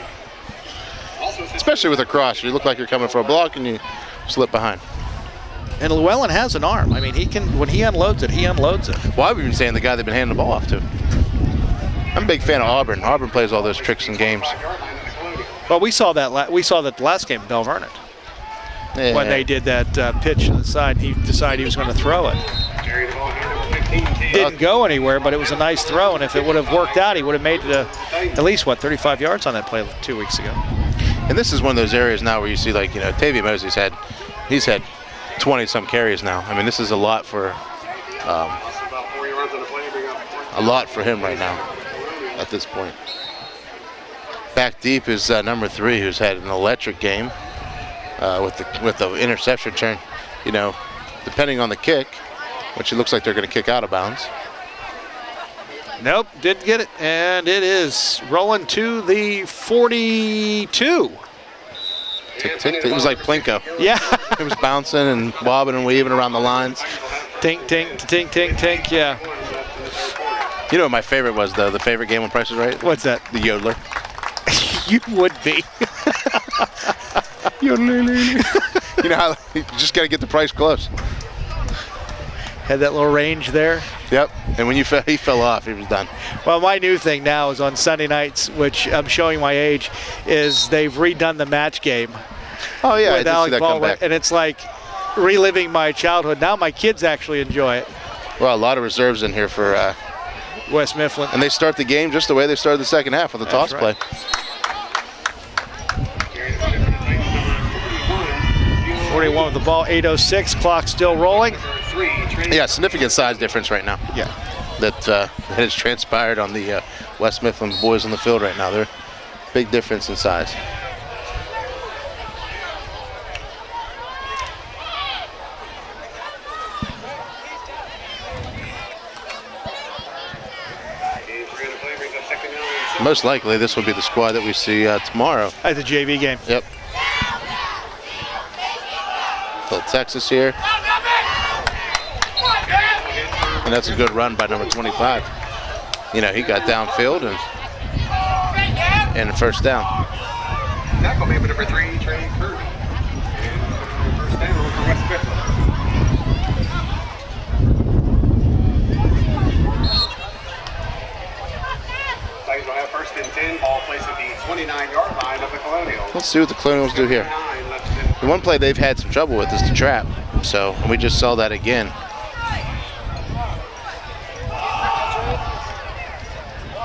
Especially with a cross. You look like you're coming for a block and you slip behind. And Llewellyn has an arm. I mean, he can, when he unloads it, he unloads it. Well, I've been saying the guy they've been handing the ball off to. I'm a big fan of Auburn. Auburn plays all those tricks and games. Well, we saw that last game in Bell Vernon. Yeah. When they did that pitch to the side, he decided he was going to throw it. Didn't go anywhere, but it was a nice throw, and if it would have worked out, he would have made it at least, 35 yards on that play 2 weeks ago. And this is one of those areas now where you see, Tavian Mosley's had 20-some carries now. I mean, this is a lot for him right now at this point. Back deep is number 3, who's had an electric game. With the interception turn, depending on the kick, which it looks like they're going to kick out of bounds. Nope, didn't get it, and it is rolling to the 42. Tick, tick, tick. It was like Plinko. Yeah. It was bouncing and bobbing and weaving around the lines. Tink, tink, tink, tink, tink, yeah. You know what my favorite was, though? The favorite game on Price is Right? What's that? The yodeler. You would be. You know how you just got to get the price close. Had that little range there. Yep, and when he fell off, he was done. Well, my new thing now is on Sunday nights, which I'm showing my age, is they've redone the match game. Oh yeah, I with did Alec see that come back. And it's like reliving my childhood. Now my kids actually enjoy it. Well, a lot of reserves in here for West Mifflin. And they start the game just the way they started the second half with the toss play. 41 with the ball, 8:06, clock still rolling. Yeah, significant size difference right now. Yeah. That has transpired on the West Mifflin boys on the field right now. They're big difference in size. Most likely this will be the squad that we see tomorrow. At the JV game. Yep. Texas here. And that's a good run by number 25. He got downfield and first down. That will be number 3, Trey Kirby. First down for West Mifflin. Tigers will have 1st and 10, ball placed at the 29-yard line of the Colonials. Let's see what the Colonials do here. The one play they've had some trouble with is the trap. So we just saw that again.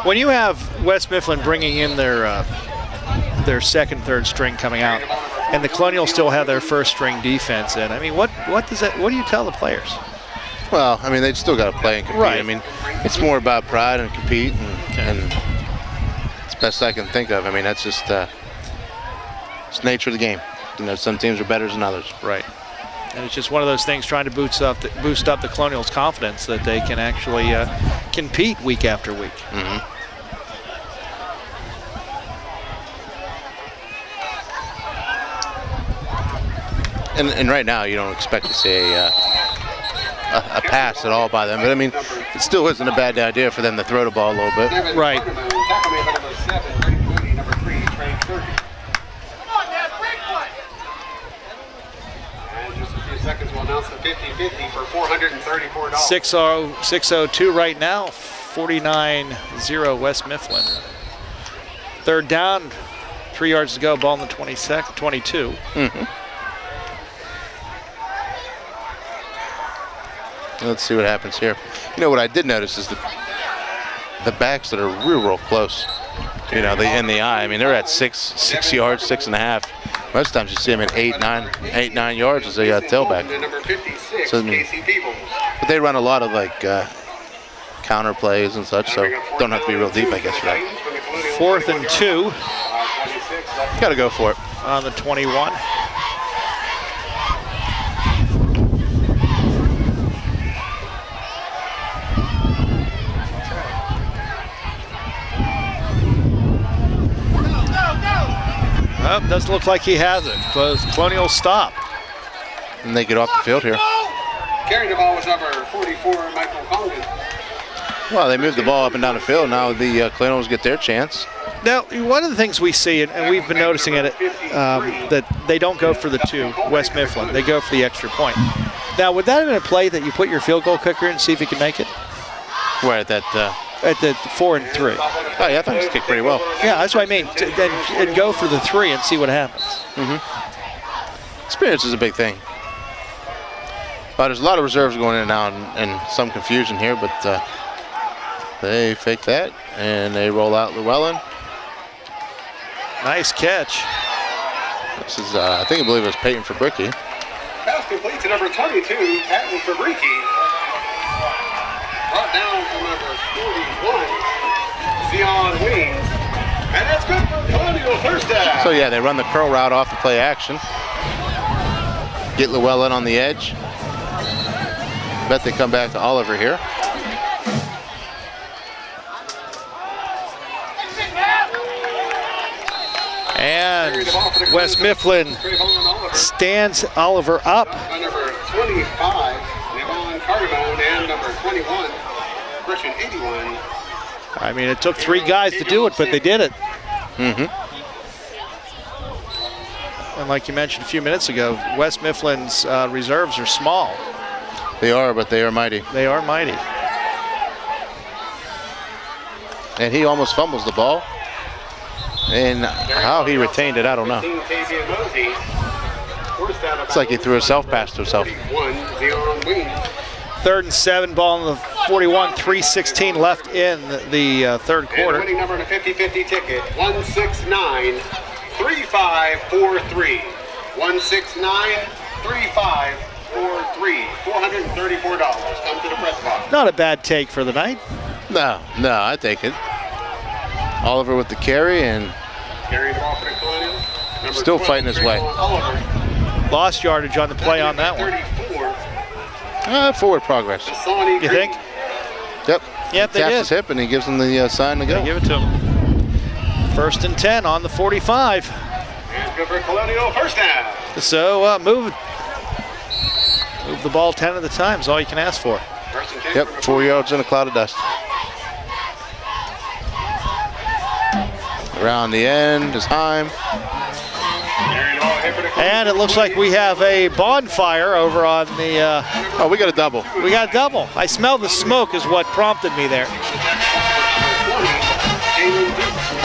When you have West Mifflin bringing in their second, third string coming out, and the Colonials still have their first string defense in, I mean, what do you tell the players? Well, I mean, they still got to play and compete. Right. I mean, it's more about pride and compete, and it's the best I can think of. I mean, that's just it's the nature of the game. Some teams are better than others. Right. And it's just one of those things trying to boost up the Colonials' confidence that they can actually compete week after week. Mm-hmm. And right now, you don't expect to see a pass at all by them. But I mean, it still isn't a bad idea for them to throw the ball a little bit. Right. Tackle made by number 7, Brady Mooney, number 3, Trey Kirby. And just a few seconds, we'll announce the 50-50 for $434. 6:02 right now. 49-0 West Mifflin. Third down, 3 yards to go. Ball in the 22. Let's see what happens here. You know what I did notice is the backs that are real close. You know, in the eye. I mean, they're at 6 yards, 6.5. Most times you see them at 8, 9 yards as a tailback. So, I mean, but they run a lot of like counter plays and such, so don't have to be real deep, I guess, for that. 4th and 2. Got to go for it. On the 21. Oh, doesn't look like he has it. Colonials stop. And they get off the field here. Carrying the ball was number 44, Michael Congan. Well, they moved the ball up and down the field. Now the Colonials get their chance. Now, one of the things we see, and we've been noticing it, that they don't go for the 2, West Mifflin. They go for the extra point. Now, would that have been a play that you put your field goal kicker in and see if he can make it? Where at that? At the 4 and 3. Oh, yeah, I thought he kicked pretty well. Yeah, that's what I mean. And go for the 3 and see what happens. Experience is a big thing. But there's a lot of reserves going in and out and some confusion here, but they fake that and they roll out Llewellyn. Nice catch. This is, I believe it was Peyton Fabricki. Pass complete to number 22, Patton Fabricki. Brought down from number 41, Zion Wings. And that's good for Colonial first down. So yeah, they run the curl route off the play action. Get Llewellyn on the edge. Bet they come back to Oliver here. And West Mifflin stands Oliver up. Number 25, Nevon Cardamone, and number 21, Christian 81. I mean, it took 3 guys to do it, but they did it. And like you mentioned a few minutes ago, West Mifflin's reserves are small. They are, but they are mighty. They are mighty. And he almost fumbles the ball. And how he retained it, I don't know. It's like he threw a self-pass to himself. 3rd and 7, ball in the 41, 3:16 left in the third quarter. And winning number on a 50-50 ticket, 169-3543. 169-3543. $434. Come to the press box. Not a bad take for the night. No, I take it. Oliver with the carry and still fighting his way. Lost yardage on the play on that one. Forward progress. You think? Yep. Yep, they taps did. his hip and he gives him the sign to go. They give it to him. 1st and 10 on the 45. And good for Colonial first down. So move the ball 10 at a time is all you can ask for. Yep, 4 yards in a cloud of dust. Around the end is Heim. And it looks like we have a bonfire over on the... oh, we got a double. We got a double. I smell the smoke is what prompted me there.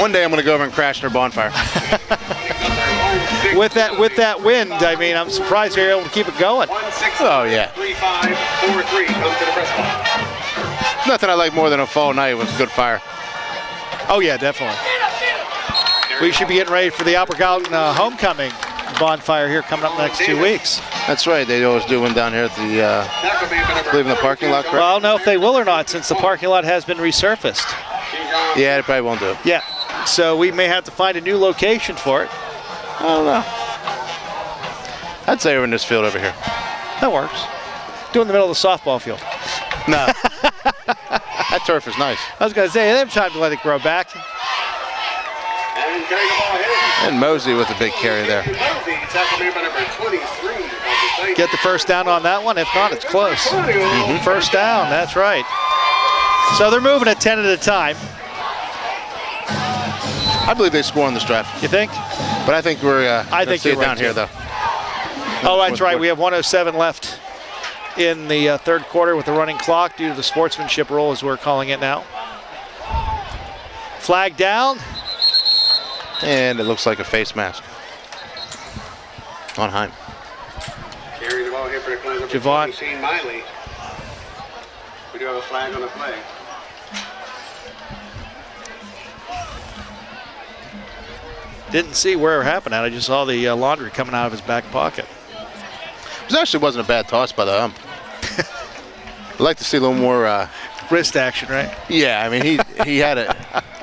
One day I'm going to go over and crash their bonfire. With that wind, I mean, I'm surprised you're able to keep it going. Oh, yeah. 3543 comes to the press box. Nothing I like more than a fall night with good fire. Oh, yeah, definitely. We should be getting ready for the Albert Gallatin homecoming bonfire here coming up in the next 2 weeks. That's right. They always do one down here at the Cleveland parking lot, correct? Well, I don't know if they will or not since the parking lot has been resurfaced. Yeah, they probably won't do it. Yeah. So we may have to find a new location for it. I don't know. I'd say over in this field over here. That works. Do it in the middle of the softball field. No. That turf is nice. I was going to say, they have time to let it grow back. And carrying the ball ahead, And Mosey with a big carry there. Get the first down on that one. If not, it's close. First down, that's right. So they're moving at 10 at a time. I believe they score on this drive. You think? But I think we're I think see you're it down right here, too. though. Oh, that's right. We have 1:07 left in the third quarter with the running clock due to the sportsmanship rule, as we're calling it now. Flag down. And it looks like a face mask on Heim. Carrying the ball here for the Colonials. Javon. Shane Miley. We do have a flag on the play. Didn't see where it happened at. I just saw the laundry coming out of his back pocket. It actually wasn't a bad toss by the ump. I'd like to see a little more wrist action, right? Yeah, I mean he had it.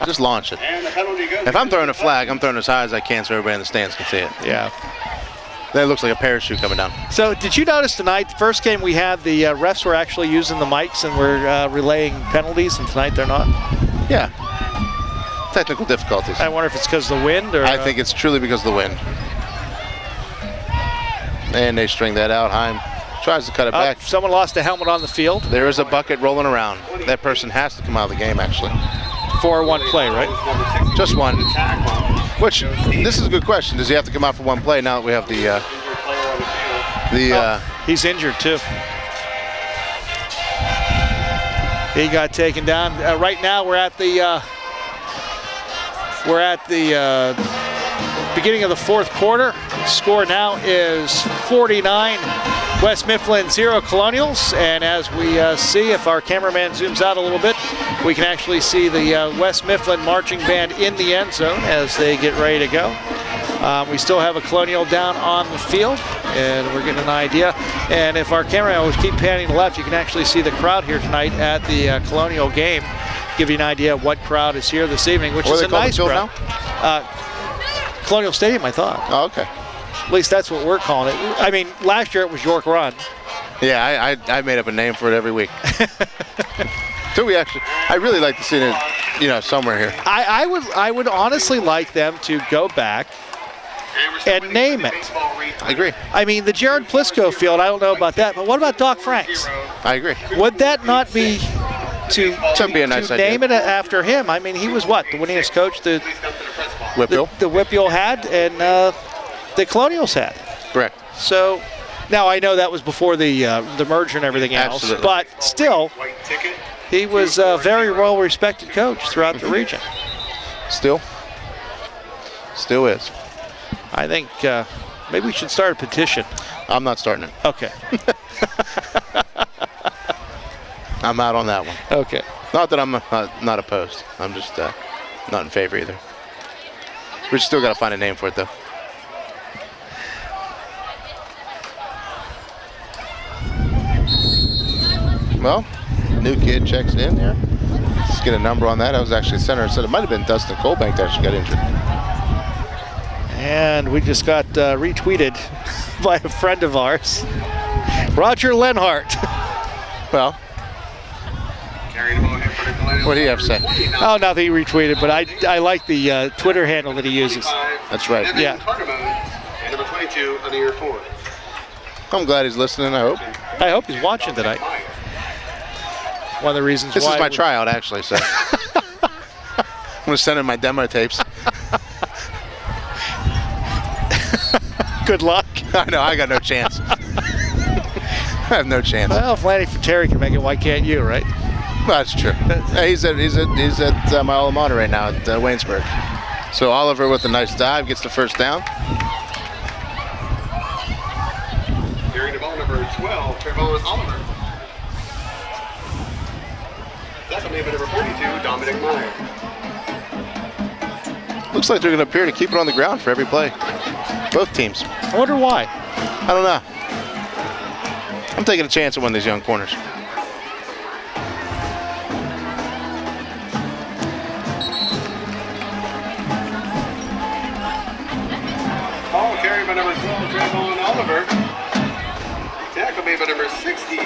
Just launch it. And the penalty goes. If I'm throwing a flag, I'm throwing as high as I can so everybody in the stands can see it. Yeah. Then it looks like a parachute coming down. So did you notice tonight, the first game we had, the refs were actually using the mics and were relaying penalties, and tonight they're not? Yeah. Technical difficulties. I wonder if it's because of the wind or... I think it's truly because of the wind. And they string that out. Heim tries to cut it back. Someone lost a helmet on the field. There is a bucket rolling around. That person has to come out of the game, actually. 4-1 play, right? Just one. Which, this is a good question. Does he have to come out for one play now that we have he's injured too. He got taken down. Right now we're at the beginning of the fourth quarter. Score now is 49 West Mifflin 0 Colonials, and as we see, if our cameraman zooms out a little bit, we can actually see the West Mifflin marching band in the end zone as they get ready to go. We still have a Colonial down on the field, and we're getting an idea. And if our cameraman will keep panning left, you can actually see the crowd here tonight at the Colonial game. Give you an idea of what crowd is here this evening, which is a nice crowd. Colonial Stadium, I thought. Oh, okay. At least that's what we're calling it. I mean, last year it was York Run. Yeah, I made up a name for it every week. So I really like to see it, somewhere here. I would honestly like them to go back and name it. I agree. I mean, the Jared Plisco field, I don't know about that, but what about Doc Franks? I agree. Would that not be to be a nice idea. Name it after him? I mean, he was what? The winningest coach the WPIAL had, and the Colonials had. Correct. So now I know that was before the merger and everything else, Absolutely. but still, he was a very well-respected coach throughout the region. Still is. I think maybe we should start a petition. I'm not starting it. Okay. I'm out on that one. Okay. Not that I'm not opposed. I'm just not in favor either. We still got to find a name for it, though. Well, new kid checks in here. Let's get a number on that. I was actually center. Said it might have been Dustin Colbank that actually got injured. And we just got retweeted by a friend of ours, Roger Lenhart. Well, what do you have to say? Oh, nothing. He retweeted, but I like the Twitter handle that he uses. That's right. Yeah. And number 22 on the year 4. I'm glad he's listening, I hope. I hope he's watching tonight. One of the reasons This why is my tryout, actually, so. I'm going to send in my demo tapes. Good luck. I know, I got no chance. I have no chance. Well, if Lanny Terry can make it, why can't you, right? Well, that's true. He's at my alma mater right now at Waynesburg. So Oliver with a nice dive gets the first down. Carrying the ball, number 12, Trayvon Oliver. Second name, number 42, Dominic Meyer. Looks like they're going to appear to keep it on the ground for every play. Both teams. I wonder why. I don't know. I'm taking a chance at one of these young corners. Ball carried by number 12, Trayvon Oliver. Tackle made by number 64,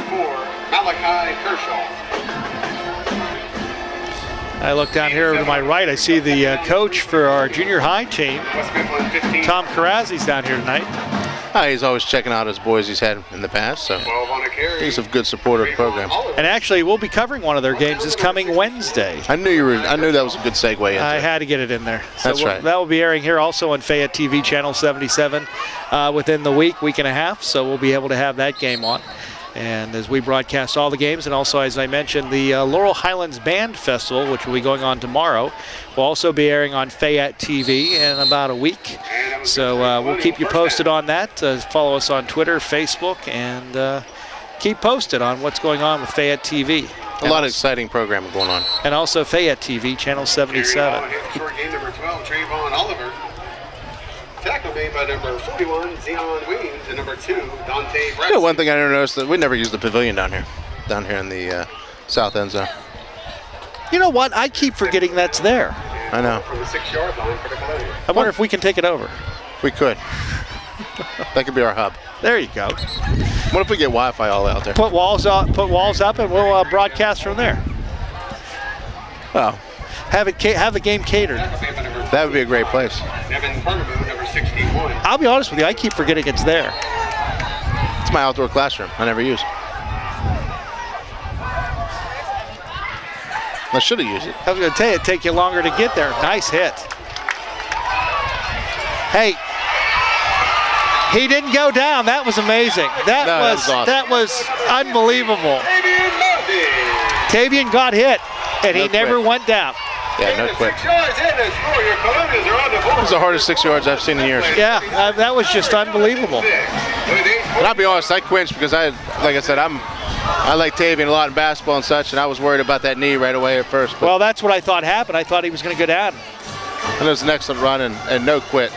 Malachi Kershaw. I look down here to my right. I see the coach for our junior high team, Tom Karazzi's down here tonight. He's always checking out his boys he's had in the past, so he's a good supporter of the program. And actually, we'll be covering one of their games this coming Wednesday. I knew that was a good segue into I had to get it in there. So That's right. That will be airing here also on Fayette TV channel 77 within the week and a half. So we'll be able to have that game on. And as we broadcast all the games, and also, as I mentioned, the Laurel Highlands Band Festival, which will be going on tomorrow, will also be airing on Fayette TV in about a week. So we'll keep you posted on that. Follow us on Twitter, Facebook, and keep posted on what's going on with Fayette TV. A lot of exciting programming going on. And also Fayette TV, channel 77. Short game number 12, Trayvon Oliver. Tackle made by number 41, Zeon Weems, and number 2, Dante Braxton. One thing I never noticed that we never use the pavilion down here in the south end zone. You know what? I keep forgetting that's there. I know. From the 6-yard line for the Colonials. I wonder if we can take it over. We could. That could be our hub. There you go. What if we get Wi-Fi all out there? Put walls up, and we'll broadcast from there. Oh. Have the game catered. That would be a great place. Nevin Parnaboo, number 61. I'll be honest with you, I keep forgetting it's there. It's my outdoor classroom. I never use. I should have used it. I was going to tell you, it'd take you longer to get there. Nice hit. Hey, he didn't go down. That was amazing. That was unbelievable. Tavian got hit, and he never went down. Yeah, no quit. It was the hardest 6 yards I've seen in years. Yeah, that was just unbelievable. And I'll be honest, I clinched because I like Tavian a lot in basketball and such, and I was worried about that knee right away at first. Well, that's what I thought happened. I thought he was going to go down. And it was an excellent run and no quit.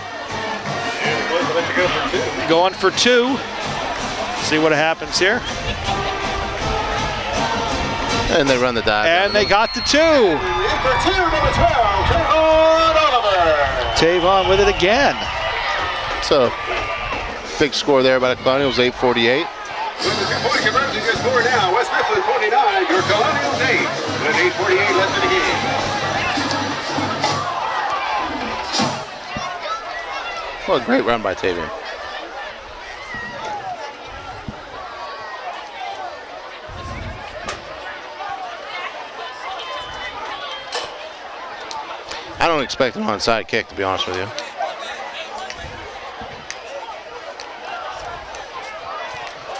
Going for 2. See what happens here. And they run the dive. And they got the 2. For 2, number 12, Trayvon Oliver. Tavon with it again. So, big score there by the Colonials, 8:48. With the 2-point conversion, your score now, West Mifflin 29, your Colonials 8. With 8:48 left in the game. Well, a great run by Tavian. I don't expect an onside kick, to be honest with you.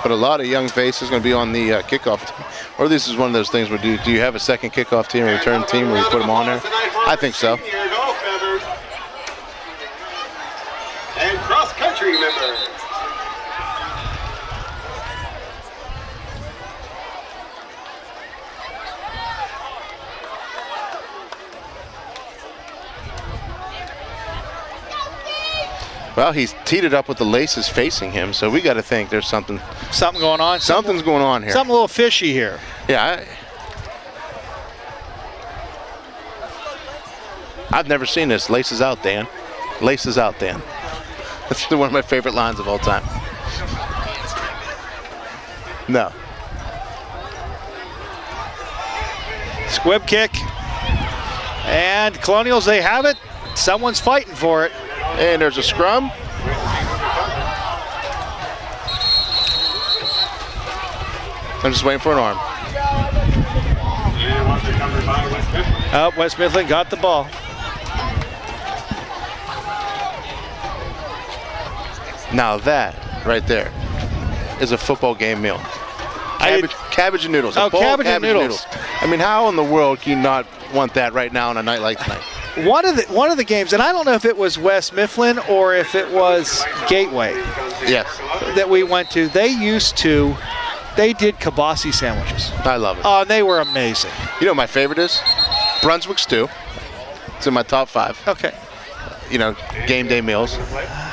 But a lot of young faces going to be on the kickoff team. Or this is one of those things where do you have a second kickoff team or return team where you put them on there? I think so. And cross-country members. Well, he's teed it up with the laces facing him, so we got to think there's something going on. Something's going on here. Something a little fishy here. Yeah. I've never seen this. Laces out, Dan. Laces out, Dan. That's one of my favorite lines of all time. No. Squib kick. And Colonials, they have it. Someone's fighting for it. And there's a scrum. I'm just waiting for an arm. Oh, West Mifflin got the ball. Now that right there is a football game meal. Cabbage and noodles. Oh, cabbage and noodles. I mean, how in the world can you not want that right now on a night like tonight? One of the games, and I don't know if it was West Mifflin or if it was Gateway. Yes. That we went to. They did kibasi sandwiches. I love it. Oh, and they were amazing. You know what my favorite is? Brunswick stew. It's in my top 5. Okay. You know, game day meals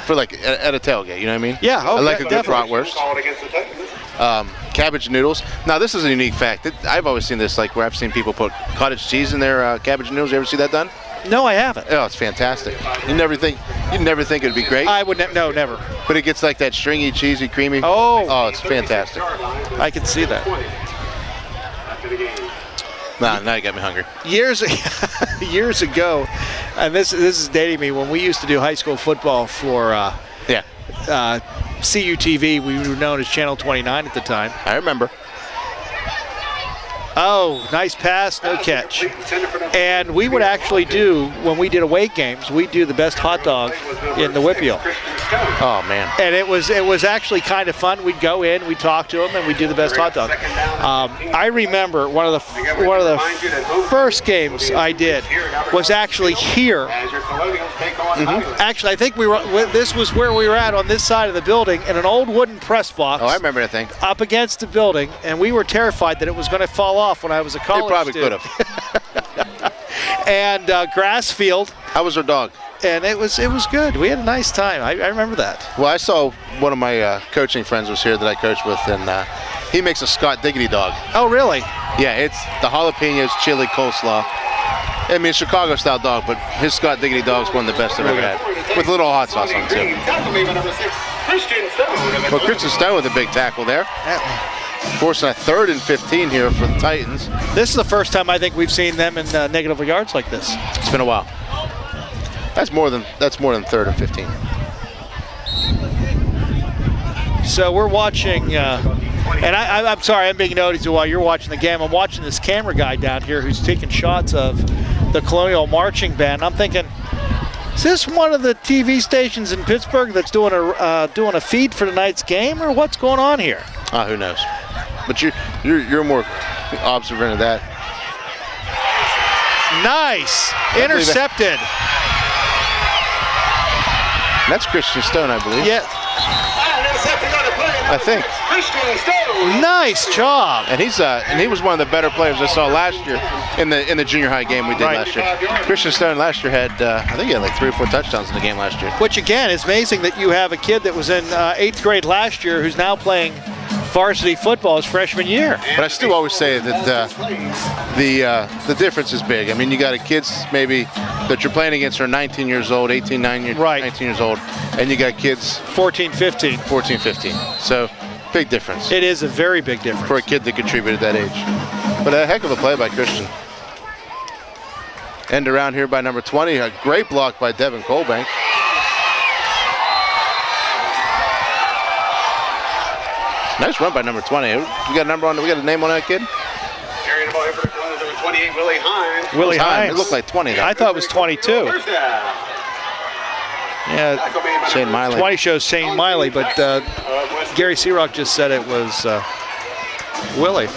for like at a tailgate. You know what I mean? Yeah. I like a good definitely. bratwurst. Cabbage noodles. Now this is a unique fact. I've always seen this, like where I've seen people put cottage cheese in their cabbage noodles. You ever see that done? No, I haven't. Oh, it's fantastic. You'd never think it'd be great. I would no, never. But it gets like that stringy, cheesy, creamy. Oh, it's fantastic. I can see that. Nah, now you got me hungry. Years ago, and this is dating me, when we used to do high school football for CUTV, we were known as Channel 29 at the time. I remember. Oh, nice pass, no catch. And we would actually do, when we did away games, we'd do the best hot dog in the WPIAL. Oh, man. And it was actually kind of fun. We'd go in, we'd talk to them, and we'd do the best hot dog. I remember one of the first games I did was actually here. Actually, I think this was where we were at on this side of the building in an old wooden press box. Oh, I remember that thing. Up against the building, and we were terrified that it was going to fall off when I was a college student. It probably could have. And grass field. How was our dog? And it was good. We had a nice time. I remember that. Well, I saw one of my coaching friends was here that I coached with, and he makes a Scott Diggity dog. Oh, really? Yeah, it's the jalapenos, chili, coleslaw. I mean, Chicago-style dog, but his Scott Diggity dog is one of the best I've ever had, with a little hot sauce on it, too. Well, Christian Stone with a big tackle there. Forcing a 3rd and 15 here for the Titans. This is the first time I think we've seen them in negative yards like this. It's been a while. That's more than 3rd and 15. So we're watching, and I'm sorry, I'm being noticed while you're watching the game. I'm watching this camera guy down here who's taking shots of the Colonial marching band. I'm thinking, is this one of the TV stations in Pittsburgh that's doing a feed for tonight's game, or what's going on here? Who knows? But you're more observant of that. Nice, intercepted. That's Christian Stone, I believe. Yeah. I think. Nice job. And he was one of the better players I saw last year in the junior high game we did last year. Christian Stone last year had I think he had like 3 or 4 touchdowns in the game last year. Which again is amazing that you have a kid that was in 8th grade last year who's now playing varsity football his freshman year. But I still always say that the difference is big. I mean, you got kids maybe that you're playing against are 19 years old, 19 years old, and you got kids 14, 15. So big difference. It is a very big difference for a kid that contributed at that age. But a heck of a play by Christian. End around here by number 20. A great block by Devin Colbank. Nice run by number 20. We got a name on that kid? Carrying the ball here for the Colonials, number 28, Willie Hines. Willie Hines. It looked like 20 though. I thought it was 22. Yeah, Shane Miley. 20 shows Shane Miley, but Gary Searock just said it was Willie.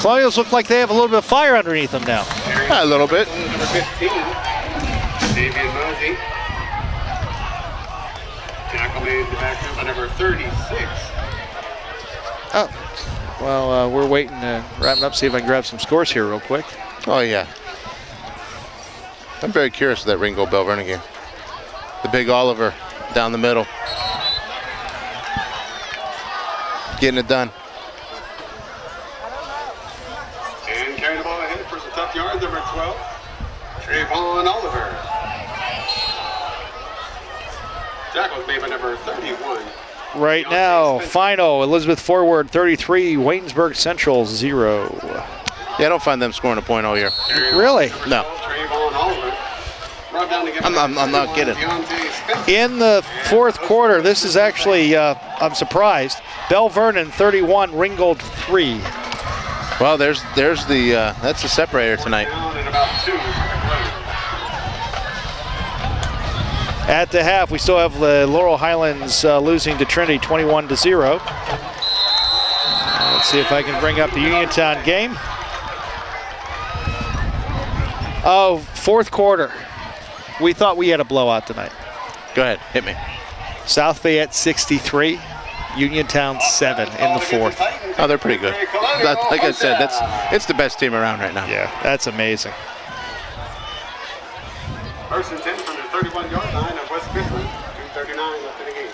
Colonials look like they have a little bit of fire underneath them now. A little bit. Number 15, Davian Mosey. Tackle made in the backfield by number 36. Oh, well, we're waiting to wrap it up, see if I can grab some scores here real quick. Oh, yeah. I'm very curious of that Ringo Bell running game. The big Oliver down the middle. Getting it done. And carrying the ball ahead for some tough yards, number 12, Trayvon Oliver. Tackle made by number 31. Right now, final, Elizabeth Forward 33, Waynesburg Central 0. Yeah, I don't find them scoring a point all year. Really? No. I'm not kidding. In the 4th quarter, this is actually, I'm surprised, Bell Vernon 31, Ringgold 3. Well, there's the, that's the separator tonight. At the half, we still have the Laurel Highlands losing to Trinity 21-0. Let's see if I can bring up the Uniontown game. Oh, 4th quarter. We thought we had a blowout tonight. Go ahead, hit me. South Fayette 63, Uniontown 7 in the 4th. Oh, they're pretty good. Like I said, it's the best team around right now. Yeah, that's amazing. First and 10 from the 31-yard line of West Mifflin. 2:39 left in the game.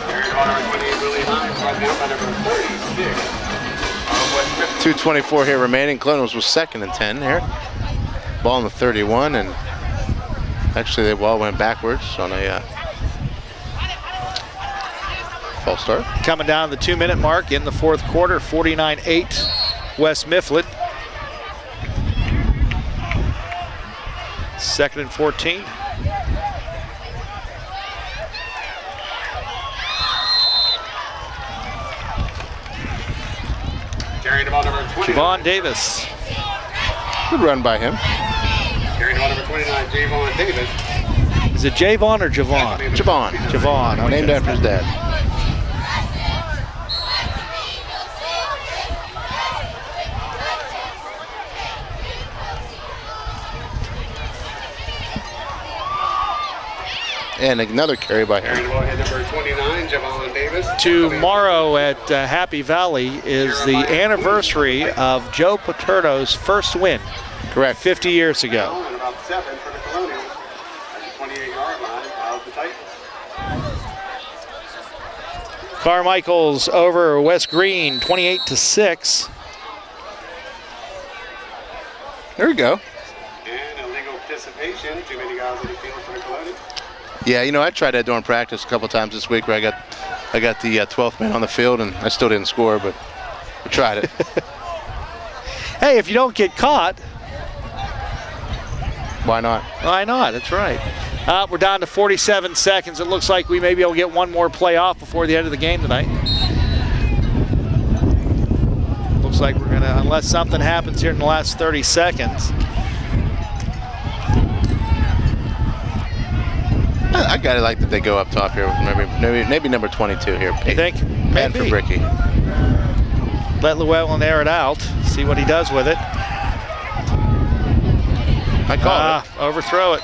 Carrying the ball, number 28, Willie Hines, brought down by number 36 of West Mifflin. 2:24 here remaining. Colonials was 2nd and 10 here. Ball on the 31, and Actually, they all went backwards on a false start. Coming down to the 2-minute mark in the fourth quarter, 49-8 West Mifflin. 2nd and 14. Carrying the ball number 20. Javon Davis. Good run by him. Carrying the ball number 29, Javon Davis. Is it Javon or Javon? Javon. Javon. Okay. Named after his dad. And another carry by him. Carrying the ball at number 29, Javon Davis. Tomorrow at Happy Valley is the anniversary of Joe Paterno's first win. Correct. 50 years ago. And about 7 for the Colonials at the 28-yard line of the Titans. Carmichael's over West Green, 28-6. There we go. And illegal participation. Too many guys on the field for the Colonials. Yeah, you know, I tried that during practice a couple times this week where I got the 12th man on the field and I still didn't score, but I tried it. Hey, if you don't get caught, why not? Why not? That's right. We're down to 47 seconds. It looks like we may be able to get one more play off before the end of the game tonight. Looks like we're gonna, unless something happens here in the last 30 seconds. I gotta like that they go up top here. Maybe number 22 here. You think? Man for Bricky. Let Llewellyn air it out. See what he does with it. I call it. Overthrow it.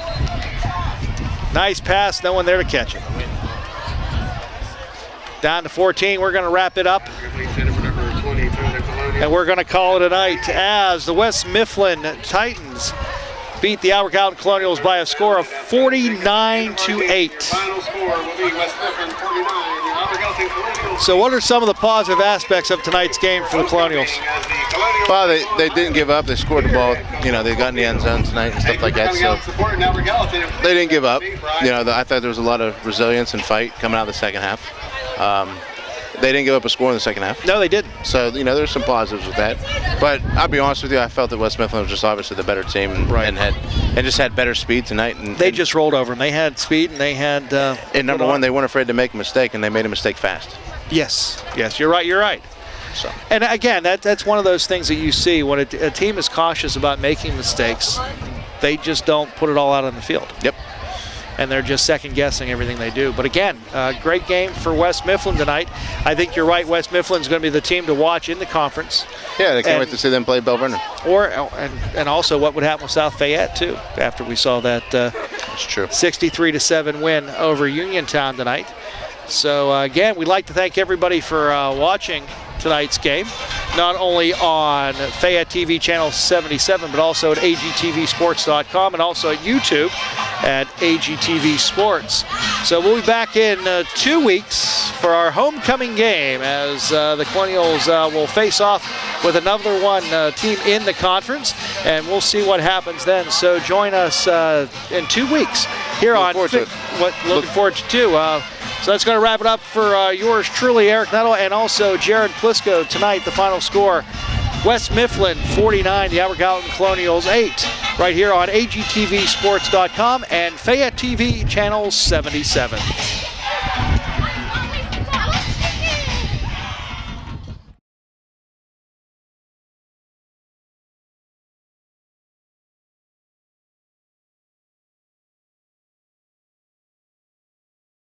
Nice pass. No one there to catch it. Down to 14. We're going to wrap it up. And we're going to call it a night as the West Mifflin Titans beat the Albert Gallatin Colonials by a score of 49-8. Final score will be West Mifflin 49, the Albert Gallatin Colonials. So what are some of the positive aspects of tonight's game for the Colonials? Well, they didn't give up. They scored the ball. You know, they got in the end zone tonight and stuff like that. So they didn't give up. You know, I thought there was a lot of resilience and fight coming out of the second half. They didn't give up a score in the second half. No, they didn't. So, you know, there's some positives with that. But I'll be honest with you, I felt that West Mifflin was just obviously the better team and just had better speed tonight. And they just rolled over them. They had speed and they had. And number one, they weren't afraid to make a mistake, and they made a mistake fast. Yes, you're right. So. And again, that's one of those things that you see when a team is cautious about making mistakes. They just don't put it all out on the field. Yep. And they're just second-guessing everything they do. But again, great game for West Mifflin tonight. I think you're right. West Mifflin's going to be the team to watch in the conference. Yeah, they can't wait to see them play Bell Vernon. And also what would happen with South Fayette too, after we saw that That's true. 63-7 win over Uniontown tonight. So again, we'd like to thank everybody for watching tonight's game, not only on Fayette TV channel 77, but also at agtvsports.com and also at YouTube at AGTV Sports. So we'll be back in 2 weeks for our homecoming game as the Colonials will face off with another one team in the conference, and we'll see what happens then. So join us in 2 weeks here on looking forward to too. So that's going to wrap it up for yours truly, Eric Nettle, and also Jared Plisco tonight. The final score, West Mifflin 49, the Albert Gallatin Colonials 8, right here on agtvsports.com and Fayette TV channel 77.